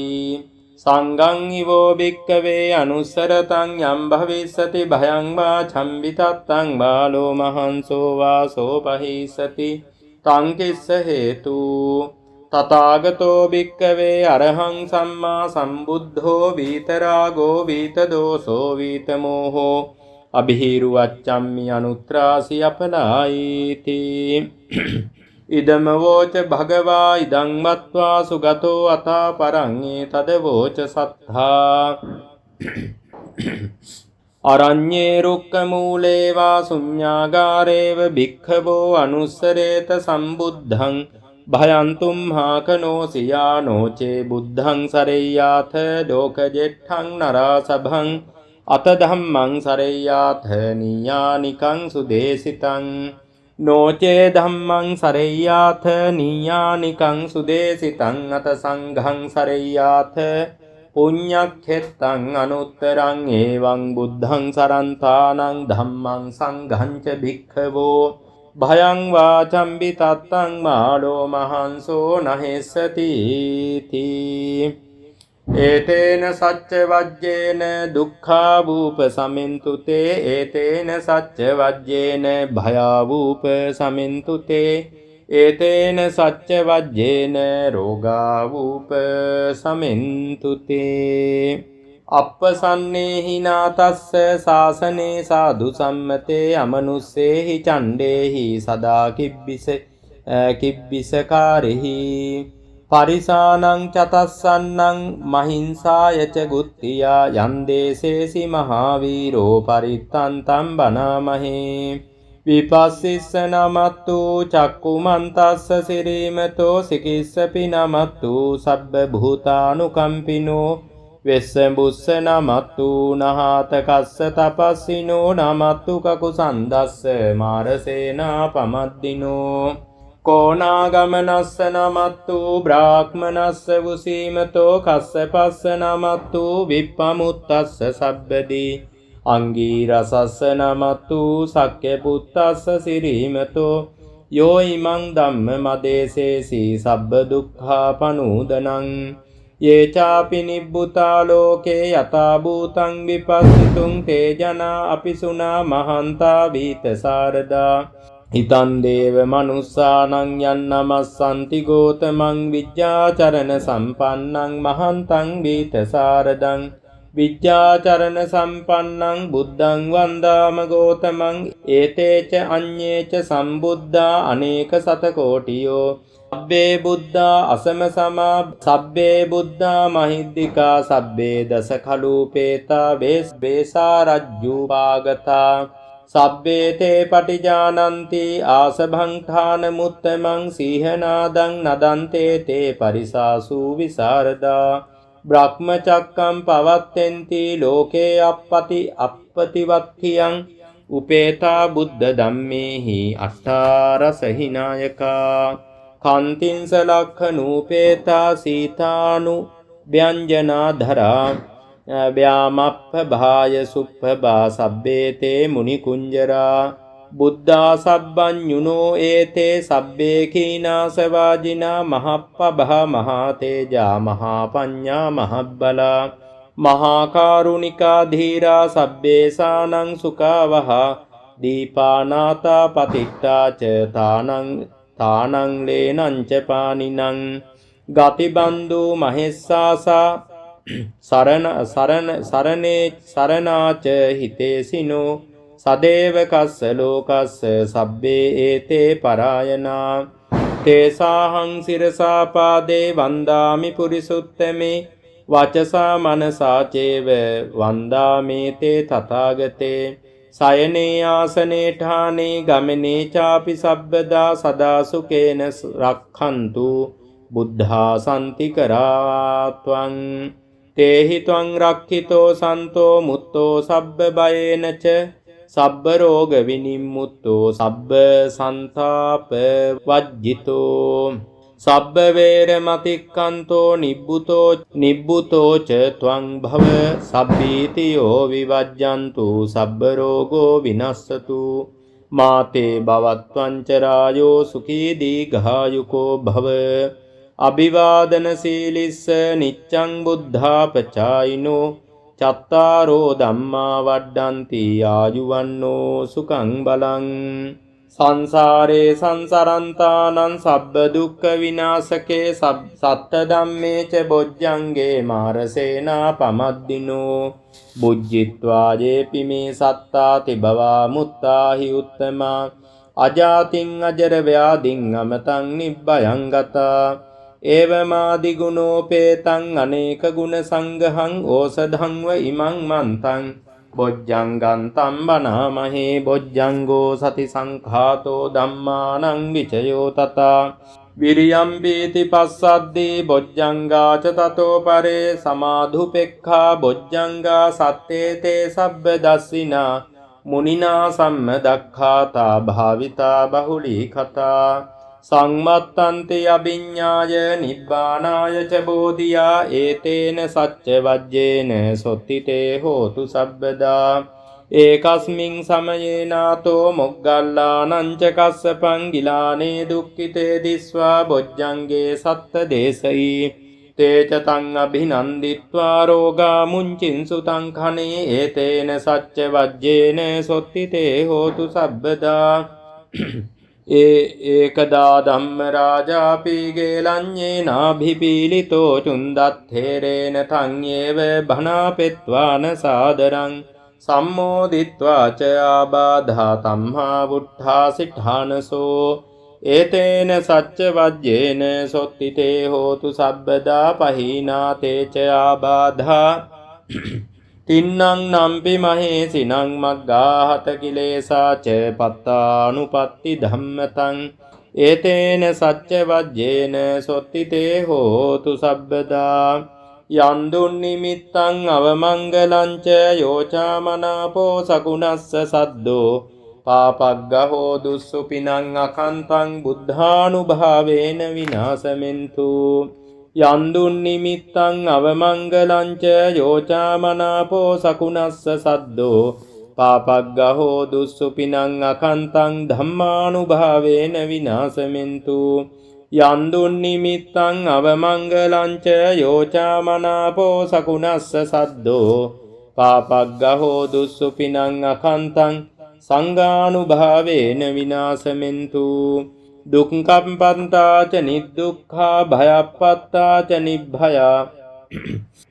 සංඝං ඉවෝ භික්ඛවේ අනුස්සරතං යම් භවිස්සති භයං වා චම්බිතත්තං බාලෝ මහන්සෝ වා සෝපහිසති තං කිස්ස හේතු තථාගතෝ භික්ඛවේ අරහං සම්මා සම්බුද්ධෝ වීතරාගෝ වීතදෝසෝ වීතමෝහෝ අභිහිරු වච්ඡම්මි අනුත්‍රාසි අපලායිති ඉදම වෝච භගවා ඉදං මත්වා සුගතෝ අතා පරං තද වෝච සත්තා අරඤ්ඤේ රුක්ඛ මූලේ වා ශුඤ්ඤාගාරේව භික්ඛවෝ අනුස්සරේත සම්බුද්ධං භයන්තුම් හාකනෝසියා නෝචේ බුද්ධං සරෙය්‍යාථ ලෝකජෙට්ඨං නරාසභං අත ධම්මං සරෙය්‍යාථ නීයානිකං සුදේසිතං නෝචේ ධම්මං සරෙය්‍යාථ නීයානිකං සුදේසිතං අත සංඝං සරෙය්‍යාථ පුඤ්ඤක්ඛෙත්තං අනුත්තරං එවං බුද්ධං සරන්තානං ධම්මං සංඝං ච භික්ඛවෝ භයං වා චම්බිතත්තං මාලෝ මහන්සෝ නහෙස්සති තී ඒතේන සච්ච වජ්ජේන දුක්ඛා වූප සමින්තු තේ ඒතේන සච්ච වජ්ජේන භයා වූප සමින්තු තේ ඒතේන සච්ච වජ්ජේන රෝගා වූප සමින්තු තේ අප්පසන්නේහි නාතස්ස සාසනේ සාදු සම්මතේ අමනුස්සේහි චණ්ඩේහි සදා කිබ්බිසකාරෙහි පරිසානං චතස්සන්නං මහින්සායච ගුත්තියා යන්දේසේසි මහාවීරෝ පරිත්තන්තම් බනාමහේ විපස්සිස්ස නමත්තු චක්කුමන්තස්ස සිරීමතෝ සිකිස්සපි නමත්තු සබ්බ භූතානුකම්පිනෝ වෙස්සඹුස්ස නමත්තු නහාතකස්ස තපස්සිනෝ නමත්තු කකුසන්දස්ස මාරසේනා පමද්දිනෝ කෝනාගමනස්ස නමත්තු බ්‍රාහ්මනස්ස වුසීමතෝ කස්සපස්ස නමත්තු විප්පමුත්තස්ස සබ්බදී අංගීරසස්ස නමත්තු සක්්‍ය පුත්තස්ස සිරීමතෝ යෝ ඉමං ධම්ම මදේසේසි සබ්බ දුක්ඛා පනූදනං යේ චාපි නිබ්බුතා ලෝකේ යතා භූතං විපස්සිතුං තේ ජනා අපිසුනා මහන්තා වීතසාරදා හිතං දේව මනුස්සානං යන්නමස්සන්ති ගෝතමං විජ්ජාචරණ සම්පන්නං මහන්තං වීතසාරදං විජ්ජාචරණ සම්පන්නං බුද්ධං වන්දාම ගෝතමං ඒතේච අඤ්ඤේච සම්බුද්ධා අනේක සතකෝටියෝ සබ්බේ බුද්ධා අසම සමා සබ්බේ බුද්ධා මහිද්దికා සබ්බේ දස කලූපේතා බේසා රජ්ජුපාගතා සබ්බේ තේ පටිජානන්ති ආසභංඨාන මුත්තමං සීහනාදං නදන්තේ තේ පරිසාසු විසරදා බ්‍රහ්මචක්කම් පවත්තෙන්ති ලෝකේ අප්පතිවත්තියං උපේතා බුද්ධ ධම්මේහි අට්ඨාරසහිනායකා කාන්තිංස ලක්ඛනූපේතා සීතානු ව්‍යංජනාධරා ව්‍යාමප්පභාය සුප්පභා සබ්බේතේ මුනිකුංජරා බුද්ධා සබ්බඤුනෝ ඒතේ සබ්බේ කීනාසවාජිනා මහප්පභා මහතේජා මහාපඤ්ඤා මහබ්බලා මහා කරුණිකා ධීරා සබ්බේසානං සුඛවහා දීපානාතා පතිට්ඨා ච තානං ලේනං ච පානිනං ගතිබන්දු මහෙස්සාසා සරණාච හිතේසිනෝ සදේවකස්ස ලෝකස්ස සබ්බේ ඒතේ පරායනා තේසාහං සිරසා පාදේ වන්දාමි පුරිසුත්තමේ වචසා මනසා චේව වන්දාමේ තේ තථාගතේ සයනේ ආසනේ ඨානේ ගමනේ චාපි සබ්බදා සදා සුකේන රක්ඛන්තු බුද්ධා සම්තිකරාත්වං තේහි ත්වං රක්ඛිතෝ සන්තෝ මුත්තෝ සබ්බ බයේනච සබ්බ රෝග විනිම්මුත්තෝ සබ්බ සන්තාප වජ්ජිතෝ සබ්බ වේර මතික්කන්තෝ නිබ්බුතෝ ච ත්වං භව සබ්බීතියෝ විවජ්ජන්තු සබ්බ රෝගෝ විනස්සතු මාතේ භවත්වං චරායෝ සුඛී දීඝායුකෝ භව අභිවාදන සීලිස්ස නිච්ඡං බුද්ධාපචායිනෝ චත්තාරෝ ධම්මා වඩ්ඩಂತಿ ආයුවන්නෝ සුඛං බලං සංසාරේ සංසරන්තානං සබ්බ දුක්ඛ විනාශකේ සත්ත ධම්මේ ච බොජ්ජංගේ මාරසේනා පමද්දිනෝ බුද්ධිත්වා යේපි මේ සත්තාති භවා මුත්තාහි උත්තමා අජාතින් අජර ව්‍යාධින් අමතං නිබ්බයං ගතා ඒවමාදි ගුණෝපේතං අනේක ගුණ සංඝහං ඕසධංව ඉමං මන්තං බොජ්ජංගං තම්බනාමහේ බොජ්ජංගෝ සති සංඛාතෝ ධම්මානං විචයෝ තතා විරියම් පීති පස්සද්දී බොජ්ජංගාච තතෝ පරේ සමාධුපෙක්ඛා බොජ්ජංගා සත්තේතේ සබ්බ දස්සිනා මුනිනා සම්මදක්ඛාතා භාවිතා බහුලී කතා සංමත්තන්ති අභිඤ්ඤාය නිබ්බානාය ච බෝධියා ඒතේන සච්ච වජ්ජේන සොත්තිතේ හෝතු සබ්බදා ඒකස්මින් සමයේ නාතෝ මොග්ගල්ලානං ච කස්සපං ගිලානේ දුක්ඛිතේ දිස්වා බොජ්ජංගේ සත්ත දේශී තේච තං අභිනන්දිත්වා රෝගා මුංචින්සු තං khනේ ඒතේන සච්ච වජ්ජේන සොත්තිතේ හෝතු සබ්බදා ඒකදා ධම්ම රාජාපි ගේලඤ්ඤේනාභිපීලිතෝ චුන්දත්තේරේන තං ඒව භනාපෙත්වාන සාදරං සම්මෝදිත්වා ච ආබාධා තම්හා වුට්ඨා සිඨානසෝ ඒතේන සච්ච වජ්ජේන සොත්තිතේ හෝතු සබ්බදා පහීනාතේ ච ආබාධා තින්නං නම්පි මහේසිනං මග්ගාහත කිලේසා ච පත්තානුපත්ති ධම්මතං ඒතේන සච්ච වජ්ජේන සොත්තිතේ හෝතු සබ්බදා යන්දුන් නිමිත්තං අවමංගලං ච යෝචාමනාපෝ සකුණස්ස සද්දෝ පාපග්ගහෝ දුස්සුපිනං අකන්තං බුද්ධානුභාවේන විනාශමෙන්තු යන්දුන් නිමිත්තං අවමංගලං ච යෝචාමනාපෝ සකුණස්ස සද්දෝ පාපග්ගහෝ දුස්සුපිනං අකන්තං ධම්මානුභාවේන විනාශමෙන්තු යන්දුන් නිමිත්තං අවමංගලං ච යෝචාමනාපෝ සකුණස්ස සද්දෝ පාපග්ගහෝ දුස්සුපිනං අකන්තං සංඝානුභාවේන විනාශමෙන්තු දුක්ඛම්පන්තා ච නිදුක්ඛා භයප්පත්තා ච නිබ්භයා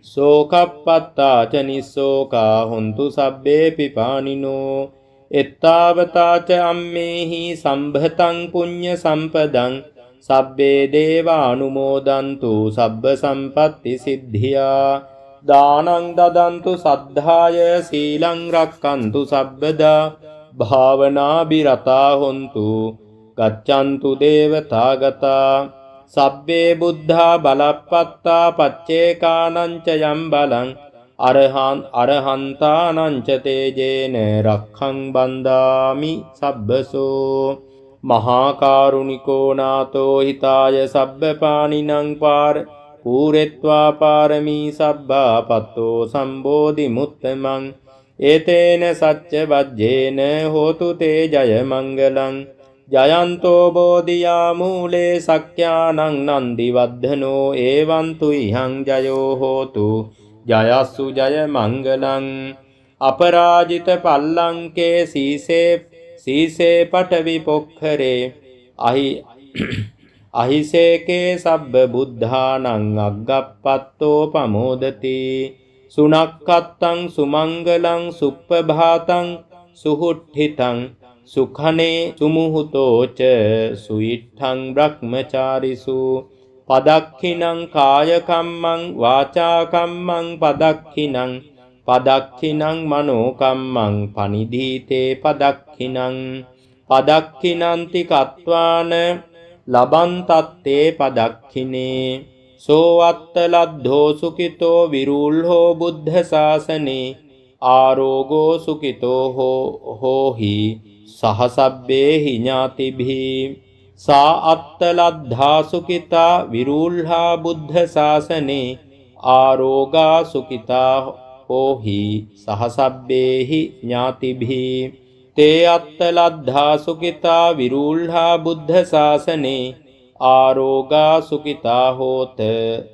සෝකප්පත්තා ච නිස්සෝකා හොන්තු සබ්බේ පිපානිනෝ එත්තාවතා ච අම්මේහි සම්භතං පුඤ්ඤ සම්පදං සබ්බේ දේවානුමෝදන්තු සබ්බ සම්පත්ති සිද්ධියා දානං දදන්තු සද්ධාය සීලං රක්칸තු සබ්බදා භාවනා බිරතා හොන්තු ගච්ඡන්තු දේවතාගතා සබ්බේ බුද්ධා බලප්පත්තා පච්චේකානං ච යම් බලං අරහන්තානං ච තේජේන රක්ඛං බන්දාමි සබ්බසෝ මහා කරුණිකෝ නාතෝ හිතාය සබ්බපානිනං පූරෙත්වා පාරමී සබ්බා පත්තෝ සම්බෝධි මුත්තමං ඒතේන සච්ච වජ්ජේන හෝතු තේ ජය මංගලං ජයන්තෝ බෝධියා මූලේ සක්ඛ්‍යානං නන්දි වද්ධනෝ එවං තුයිහං ජයෝ හෝතු ජයස්සු ජය මංගලං අපරාජිත පල්ලංකේ සීසේ පඨවි පොක්ඛරේ අහිසේකේ සබ්බ බුද්ධානං අග්ගප්පත්තෝ පමෝදති සුනක්කත්තං සුමංගලං සුප්පභාතං සුහුට්ඨිතං සුඛනේ සුමුහුතෝච සුයිට්ඨං බ්‍රහ්මචාරිසු පදක්ඛිනං කාය කම්මං වාචා කම්මං පදක්ඛිනං මනෝ කම්මං පනිදීතේ පදක්ඛිනන්ති කତ୍වාන ලබන්තත්තේ පදක්ඛිනේ සෝ අත්තලද්ධෝ සුඛිතෝ විරුල්හෝ බුද්ධ ශාසනේ ආරෝගෝ සුඛිතෝ හෝහි සහසබ්බේහි ඥාතිභී සා අත්තලද්ධා සුඛිතා විරුල්හා බුද්ධ ශාසනේ ආරෝගා සුඛිතා හෝහි සහසබ්බේහි ඥාතිභී තේ අත්තලද්ධා සුඛිතා විරුල්හා බුද්ධ ශාසනේ ආරෝගා සුඛිතා හෝත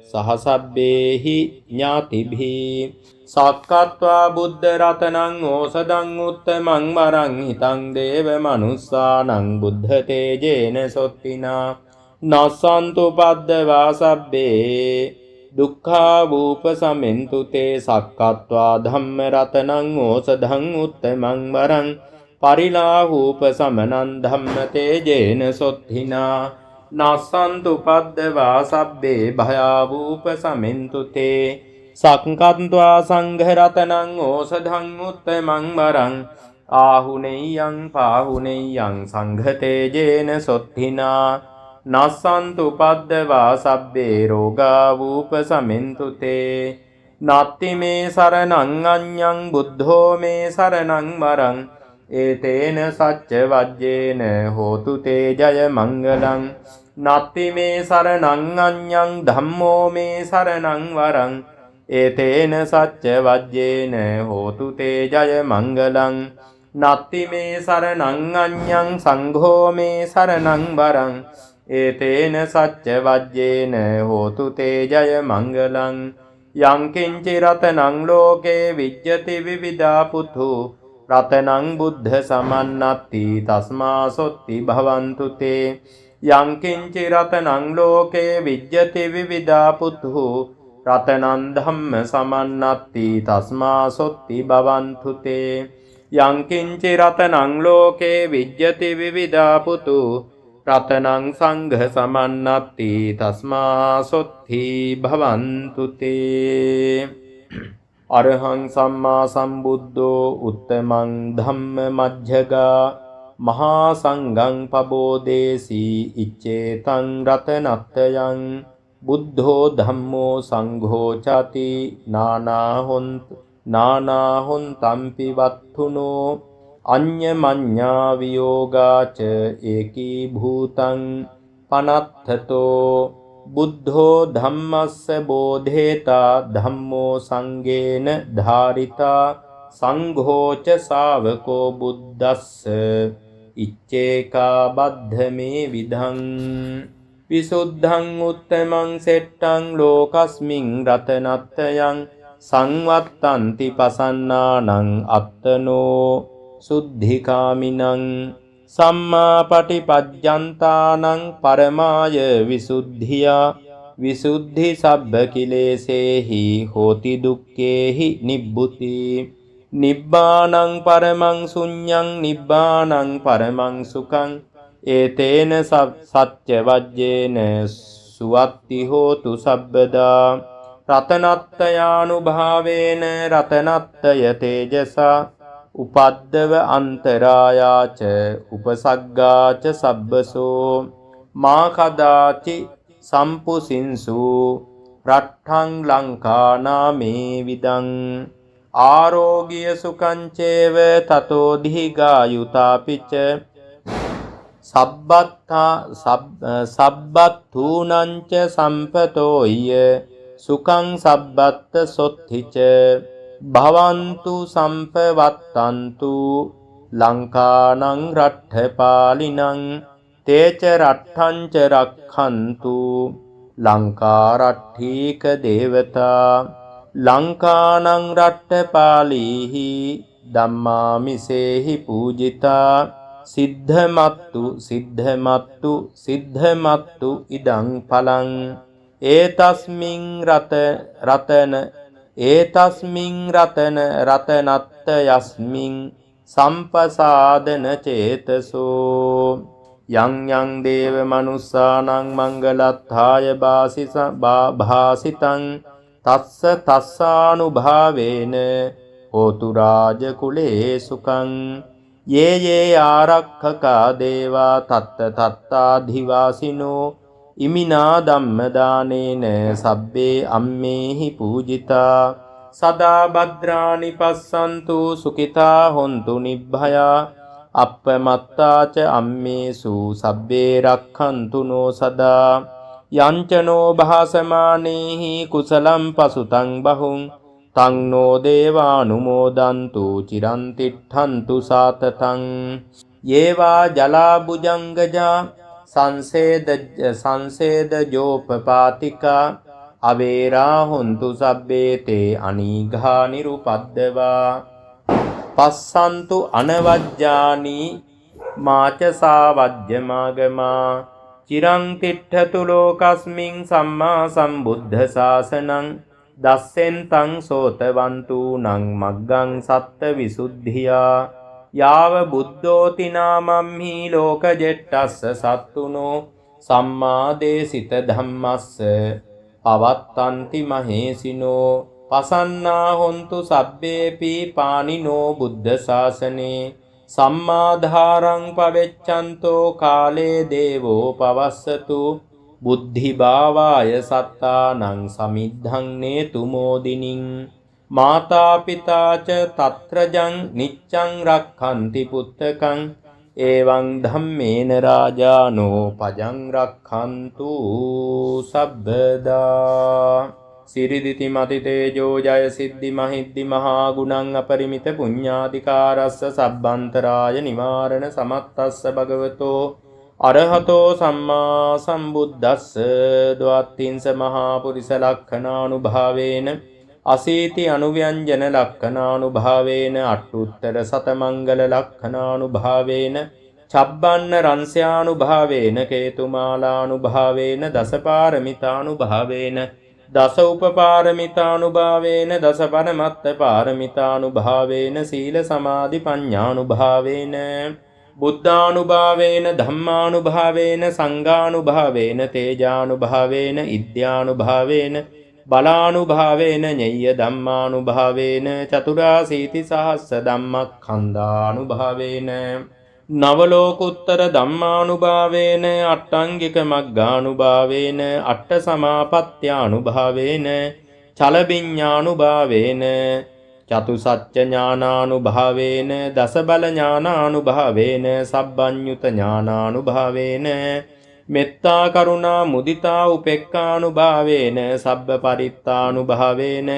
සහසබ්බේහි ඥාතිභී සක්කත්වා බුද්ධ රතනං ඕසදං උත්තමං වරං හිතං දේව මනුස්සානං බුද්ධ තේජේන සොත්තිනා නස්සන්තු පද්දවා සබ්බේ දුක්ඛා වූප සමෙන්තු තේ සක්කත්වා ධම්ම රතනං ඕසදං උත්තමං වරං පරිලාහූප සමනං ධම්ම තේජේන සොත්තිනා නස්සන්තු පද්දවා සබ්බේ භයාවූප සමෙන්තු තේ සක්කත්වා සංඝ රතනං ඕසදං උත්තමං වරං ආහුනේයං පාහුනේයං සංඝ තේජේන සොත්තිනා නස්සන්තු පද්දවා සබ්බේ රෝගා වූප සමෙන්තු තේ නත්ති මේ සරණං අඤ්ඤං බුද්ධෝ මේ සරණං වරං ඒතේන සච්ච වජ්ජේන හෝතු තේ ජය මංගලං නත්ති මේ සරණං අඤ්ඤං ධම්මෝ මේ සරණං වරං ඒතේන සච්ච වජ්ජේන හෝතු තේ ජය මංගලං නත්ති මේ සරණං අඤ්ඤං සංඝෝ මේ සරණං වරං ඒතේන සච්ච වජ්ජේන හෝතු තේ ජය මංගලං යං කිංචි රතනං ලෝකේ විජ්ජති විවිධා පුතු රතනං බුද්ධ සමන්නත්ති තස්මා සොත්ති භවන්තු තේ යං කිංචි රතනං ලෝකේ විජ්ජති විවිධා පුතු රතනං ධම්ම සමන්නත්ති තස්මා සොත්ති භවන්තු තේ යං කිංචි රතනං ලෝකේ විජ්ජති විවිධා පුතු රතනං සංඝ සමන්නත්ති තස්මා සොත්ති භවන්තු තේ අරහං සම්මා සම්බුද්ධෝ උත්තමං ධම්ම මජ්ජගා මහා සංඝං පබෝදේසී ඉච්ඡේතං රතනත්තයං බුද්ධෝ ධම්මෝ සංඝෝ චති නානාහොන්තම්පි වත්තුනෝ අඤ්ඤමඤ්ඤා වියෝගාච ඒකී භූතං පනත්තතෝ බුද්ධෝ ධම්මස්ස බෝධේතා ධම්මෝ සංඝේන ධාරිතා සංඝෝච ශාවකෝ බුද්දස්ස ඉච්ඡේකා බද්ධමේ විධං විසුද්ධං උත්තමං සෙට්ටං ලෝකස්මින් රතනත්තයං සංවත්තන්ති පසන්නානං අත්තනෝ සුද්ධිකාමිනං සම්මා පටිපජ්ජන්තානං පරමාය විසුද්ධියා විසුද්ධි සබ්බ කිලේසේහි හෝති දුක්ඛේහි නිබ්බුති නිබ්බානං පරමං ශුඤ්ඤං නිබ්බානං පරමං සුඛං ඒතේන සච්ච වජ්ජේන සුවත්ති හෝතු සබ්බදා රතනත්තයානුභාවේන රතනත්තය තේජසා උපද්දව අන්තරායාච උපසග්ගාච සබ්බසෝ මා කදාචි සම්පුසින්සු රට්ඨං ලංකානාමේ විදං ආරෝග්‍ය සුඛං චේව තතෝ දීගායුතාපිච සබ්බත්ථූනංච සම්පතෝය සුඛං සබ්බත්ත සොත්තිච භවන්තු සම්පවත්තන්තු ලංකානං රට්ඨපාලිනං තේච රට්ඨංච රක්ඛන්තු ලංකාරට්ඨීක දේවතා ලංකානං රට්ඨපාලීහි ධම්මාමිසේහි පූජිතා සිද්ධමත්තු ඉදං පලං ඒතස්මින් රතනත්ත යස්මින් සම්පසාදන චේතසෝ යං යං දේව මනුස්සානං මංගලත්ථාය භාසිතං තස්සානුභාවේන හෝතු රාජ කුලේ සුඛං යේ ආරක්ඛකා දේවා තත්තාධිවාසිනෝ ඉමිනා ධම්මදානේන සබ්බේ අම්මේහි පූජිතා සදා භද්‍රානි පස්සන්තු සුඛිතා හොන්තු නිබ්භයා අප්පමත්තාච අම්මේසු සබ්බේ රක්ඛන්තු නෝ සදා යංචනෝ භාසමානේහි කුසලම් පසුතං බහුං තං නෝ දේවානුමෝදන්තු චිරන් තිට්ඨන්තු සාතතං යේවා ජලා බුජංගජා සංසේදජෝපපාතිකා අවේරා හොන්තු සබ්බේතේ අනීඝා නිරුපද්දවා පස්සන්තු අනවජ්ජානි මාච සාවජ්ජමාගමා චිරං තිට්ඨතු ලෝකස්මින් සම්මා සම්බුද්ධ ශාසනං දස්සෙන්තං සෝතවන්තු නං මග්ගං සත්ත විසුද්ධියා යාව බුද්ධෝති නාමම්හි ලෝකජෙට්ටස්ස සත්තුනෝ සම්මා දේසිත ධම්මස්ස පවත්තන්ති මහේසිනෝ පසන්නා හොන්තු සබ්බේපි පානිනෝ බුද්ධ ශාසනේ සම්මාධාරං පවෙච්ඡන්තෝ කාලේ දේවෝ පවස්සතු බුද්ධි භාවාය සත්තානං සමිද්ධං නේතු මොදිනින් මාතා පිතාච තත්‍රජං නිච්ඡං රක්ඛන්ති පුත්තකං එවං ධම්මේන රාජානෝ පජං රක්ඛන්තු සබ්බදා සිරිදිති මති තේජෝ ජය සිද්ධි මහිද්දි මහා ගුණං අපරිමිත පුඤ්ඤාධිකාරස්ස සබ්බන්තරාය නිවාරණ සමත්තස්ස භගවතෝ අරහතෝ සම්මා සම්බුද්දස්ස ද්වාත්තිංස මහා පුරිස ලක්ඛනානුභාවේන අසීති අනුව්‍යංජන ලක්ඛනානුභාවේන අට්ඨුත්තර සතමංගල ලක්ඛනානුභාවේන චබ්බන්න රංස්‍යානුභාවේන කේතුමාලානුභාවේන දසපාරමිතානුභාවේන දස උපපාරමිතානුභාවේන දස පරමත්ත පාරමිතානුභාවේන සීල සමාධි ප්‍රඥානුභාවේන බුද්ධානුභාවේන ධම්මානුභාවේන සංඝානුභාවේන තේජානුභාවේන ඉද්‍යානුභාවේන බලානුභාවේන ඤය්‍ය ධම්මානුභාවේන චතුරාසීති සහස්ස ධම්මක්ඛන්ධානුභාවේන නවලෝකුත්තර ධම්මානුභාවේන අට්ඨංගික මග්ගානුභාවේන අට්ඨ සමාපත්ත්‍යානුභාවේන චලබිඤ්ඤානුභාවේන චතුසත්‍ය ඥානානුභාවේන දසබල ඥානානුභාවේන සබ්බඤ්ඤුත ඥානානුභාවේන මෙත්තා කරුණා මුදිතා උපේක්ඛානුභාවේන සබ්බ පරිත්තානුභාවේන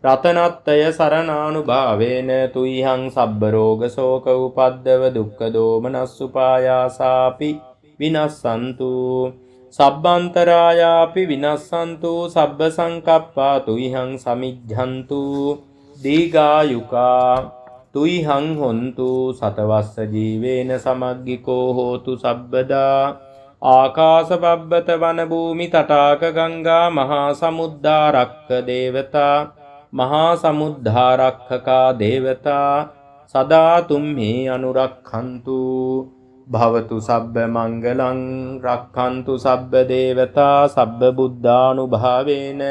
රතනත්තය සරණානුභාවේන තුයිහං සබ්බ රෝග ශෝක උපද්දව දුක්ඛ දෝමනස්සුපායාසාපි විනස්සන්තු සබ්බන්තරායාපි විනස්සන්තු සබ්බ සංකප්පා තුයිහං සමිජ්ජන්තු දීඝායුකා තුයිහං හොන්තු සතවස්ස ජීවේන සමග්ගිකෝ හෝතු සබ්බදා ආකාශ පබ්බත වන භූමි තටාක ගංගා මහා සමුද්දාරක්ක දේවතා මහා සමුද්ධාරක්ඛකා දේවතා සදා තුම්හි අනුරක්ඛන්තු භවතු සබ්බ මංගලං රක්ඛන්තු සබ්බ දේවතා සබ්බ බුද්ධානුභාවේන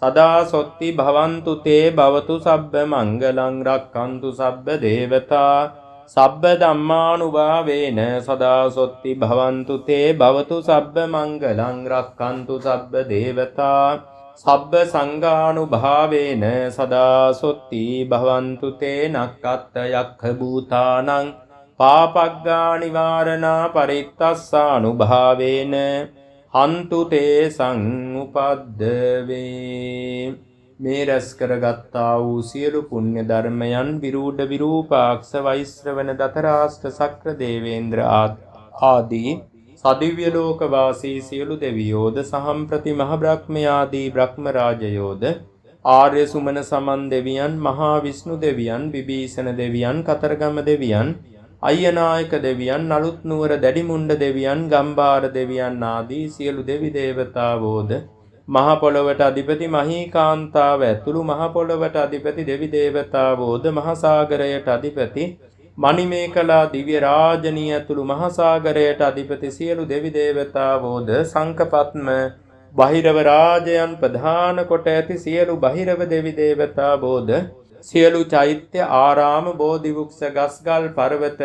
සදා සොත්ති භවන්තු තේ භවතු සබ්බ මංගලං රක්ඛන්තු සබ්බ දේවතා සබ්බ ධම්මානුභාවේන සදා සොත්ති භවන්තු තේ භවතු සබ්බ මංගලං රක්ඛන්තු සබ්බ දේවතා සබ්බ සංඝානුභාවේන සදා සොත්ති භවන්තු තේ නක්ඛත්ත යක්ඛ භූතානං පාපග්ගා නිවාරණා පරිත්තස්සානුභාවේන හන්තු තේ සංඋපද්දවේ. මේ රැස් කරගත්තා වූ සියලු පුණ්‍ය ධර්මයන් විරූඪ විරූපාක්ෂ වෛශ්‍රවණ දතරාෂ්ට සක්‍ර දේවේන්ද්‍ර ආදී සදිව්‍ය ලෝක වාසී සියලු දෙවියෝද සහම්ප්‍රති මහ බ්‍රහ්මයාදී බ්‍රහ්ම රාජයෝද ආර්ය සුමන සමන් දෙවියන් මහා විෂ්ණු දෙවියන් විභීෂණ දෙවියන් කතරගම දෙවියන් අය්‍යනායක දෙවියන් නලුත් නුවර දැඩිමුණ්ඩ දෙවියන් ගම්බාර දෙවියන් ආදී සියලු දෙවි දේවතාවෝද මහ පොළොවට අධිපති මහීකාන්තාව ඇතුළු මහ පොළොවට අධිපති දෙවි දේවතාවෝද මහ සාගරයට අධිපති මණිමේකලා දිව්‍ය රාජනී ඇතුළු මහ සාගරයට අධිපති සියලු දෙවි දේවතාවෝද සංකපත්ම බහිරව රාජයන් ප්‍රධාන කොට ඇති සියලු බහිරව දෙවි දේවතාවෝද සියලු චෛත්‍ය ආරාම බෝධි වෘක්ෂ ගස්ගල් පර්වත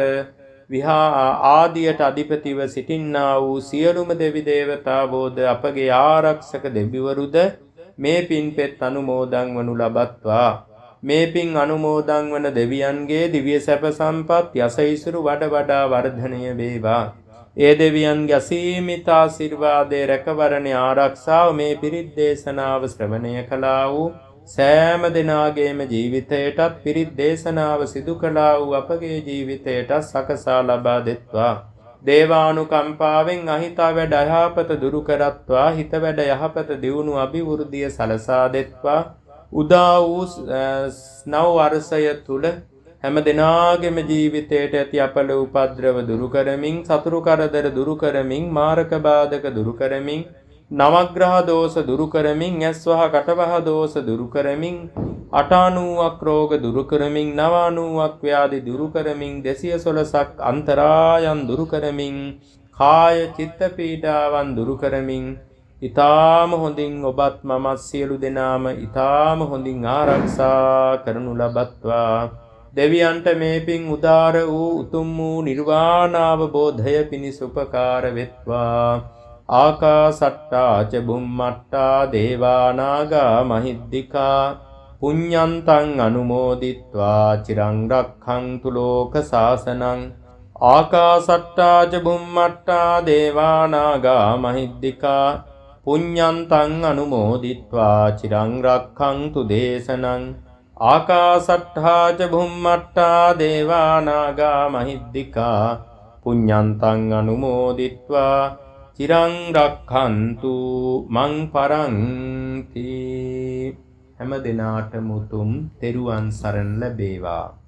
විහා ආදියට අධිපතිව සිටින්නා වූ සියලුම දෙවි දේවතාවෝද අපගේ ආරක්ෂක දෙවිවරුද මේ පින්පෙත් අනුමෝදන් වනු ලබත්වා. මේ පින් අනුමෝදන් වන දෙවියන්ගේ දිව්‍ය සැප සම්පත් යසයිසුරු වඩ වඩා වර්ධනය වේවා. ඒ දෙවියන්ගේ අසීමිත ආශිර්වාදයේ රැකවරණේ ආරක්ෂාව මේ පිරිත් දේශනාව ශ්‍රවණය කළා වූ සෑම දෙනාගේම ජීවිතයටත් පිරිත් දේශනාව සිදු කළා වූ අපගේ ජීවිතයටත් සකසා ලබා දෙත්වා. දේවානුකම්පාවෙන් අහිත වැඩ යහපත දුරු කරත්වා. හිත වැඩ යහපත දියුණු අභිවෘද්ධිය සලසා දෙත්වා. උදා වූ නව වර්ෂය තුල හැම දෙනාගේම ජීවිතයට ඇති අපල උපද්‍රව දුරු කරමින් සතුරු කරදර දුරු කරමින් මාරක බාධක දුරු කරමින් නවග්‍රහ දෝෂ දුරු කරමින් ඇස්වහ කටවහ දෝෂ දුරු කරමින් 98ක් රෝග දුරු කරමින් 99ක් ව්‍යාධි දුරු කරමින් 216ක් අන්තරායන් දුරු කරමින් කාය චිත්ත පීඩාවන් දුරු කරමින් ඊ타ම හොඳින් ඔබත් මමත් සියලු දෙනාම ඊ타ම හොඳින් ආරක්ෂා කරනු ලබත්වා. දෙවියන්ට මේ පින් උදාර වූ උතුම් වූ නිර්වාණ අවබෝධය පිණිස උපකාර වෙත්වා. ආකාසට්ටා ච බුම්මට්ටා දේවා නාග මහිද්దికා පුඤ්ඤන්තං අනුමෝදිත්වා චිරං රක්ඛන්තු ලෝක සාසනං. ආකාසට්ටා ච බුම්මට්ටා දේවා නාග මහිද්దికා පුඤ්ඤන්තං අනුමෝදිත්වා චිරං රක්ඛන්තු දේශනං. ආකාසට්ටා ච බුම්මට්ටා දේවා නාග මහිද්దికා පුඤ්ඤන්තං අනුමෝදිත්වා චිරං රක්ඛන්තු මං පරන්ති. හැම දිනාටම උතුම් තෙරුවන් සරණ ලැබේවා.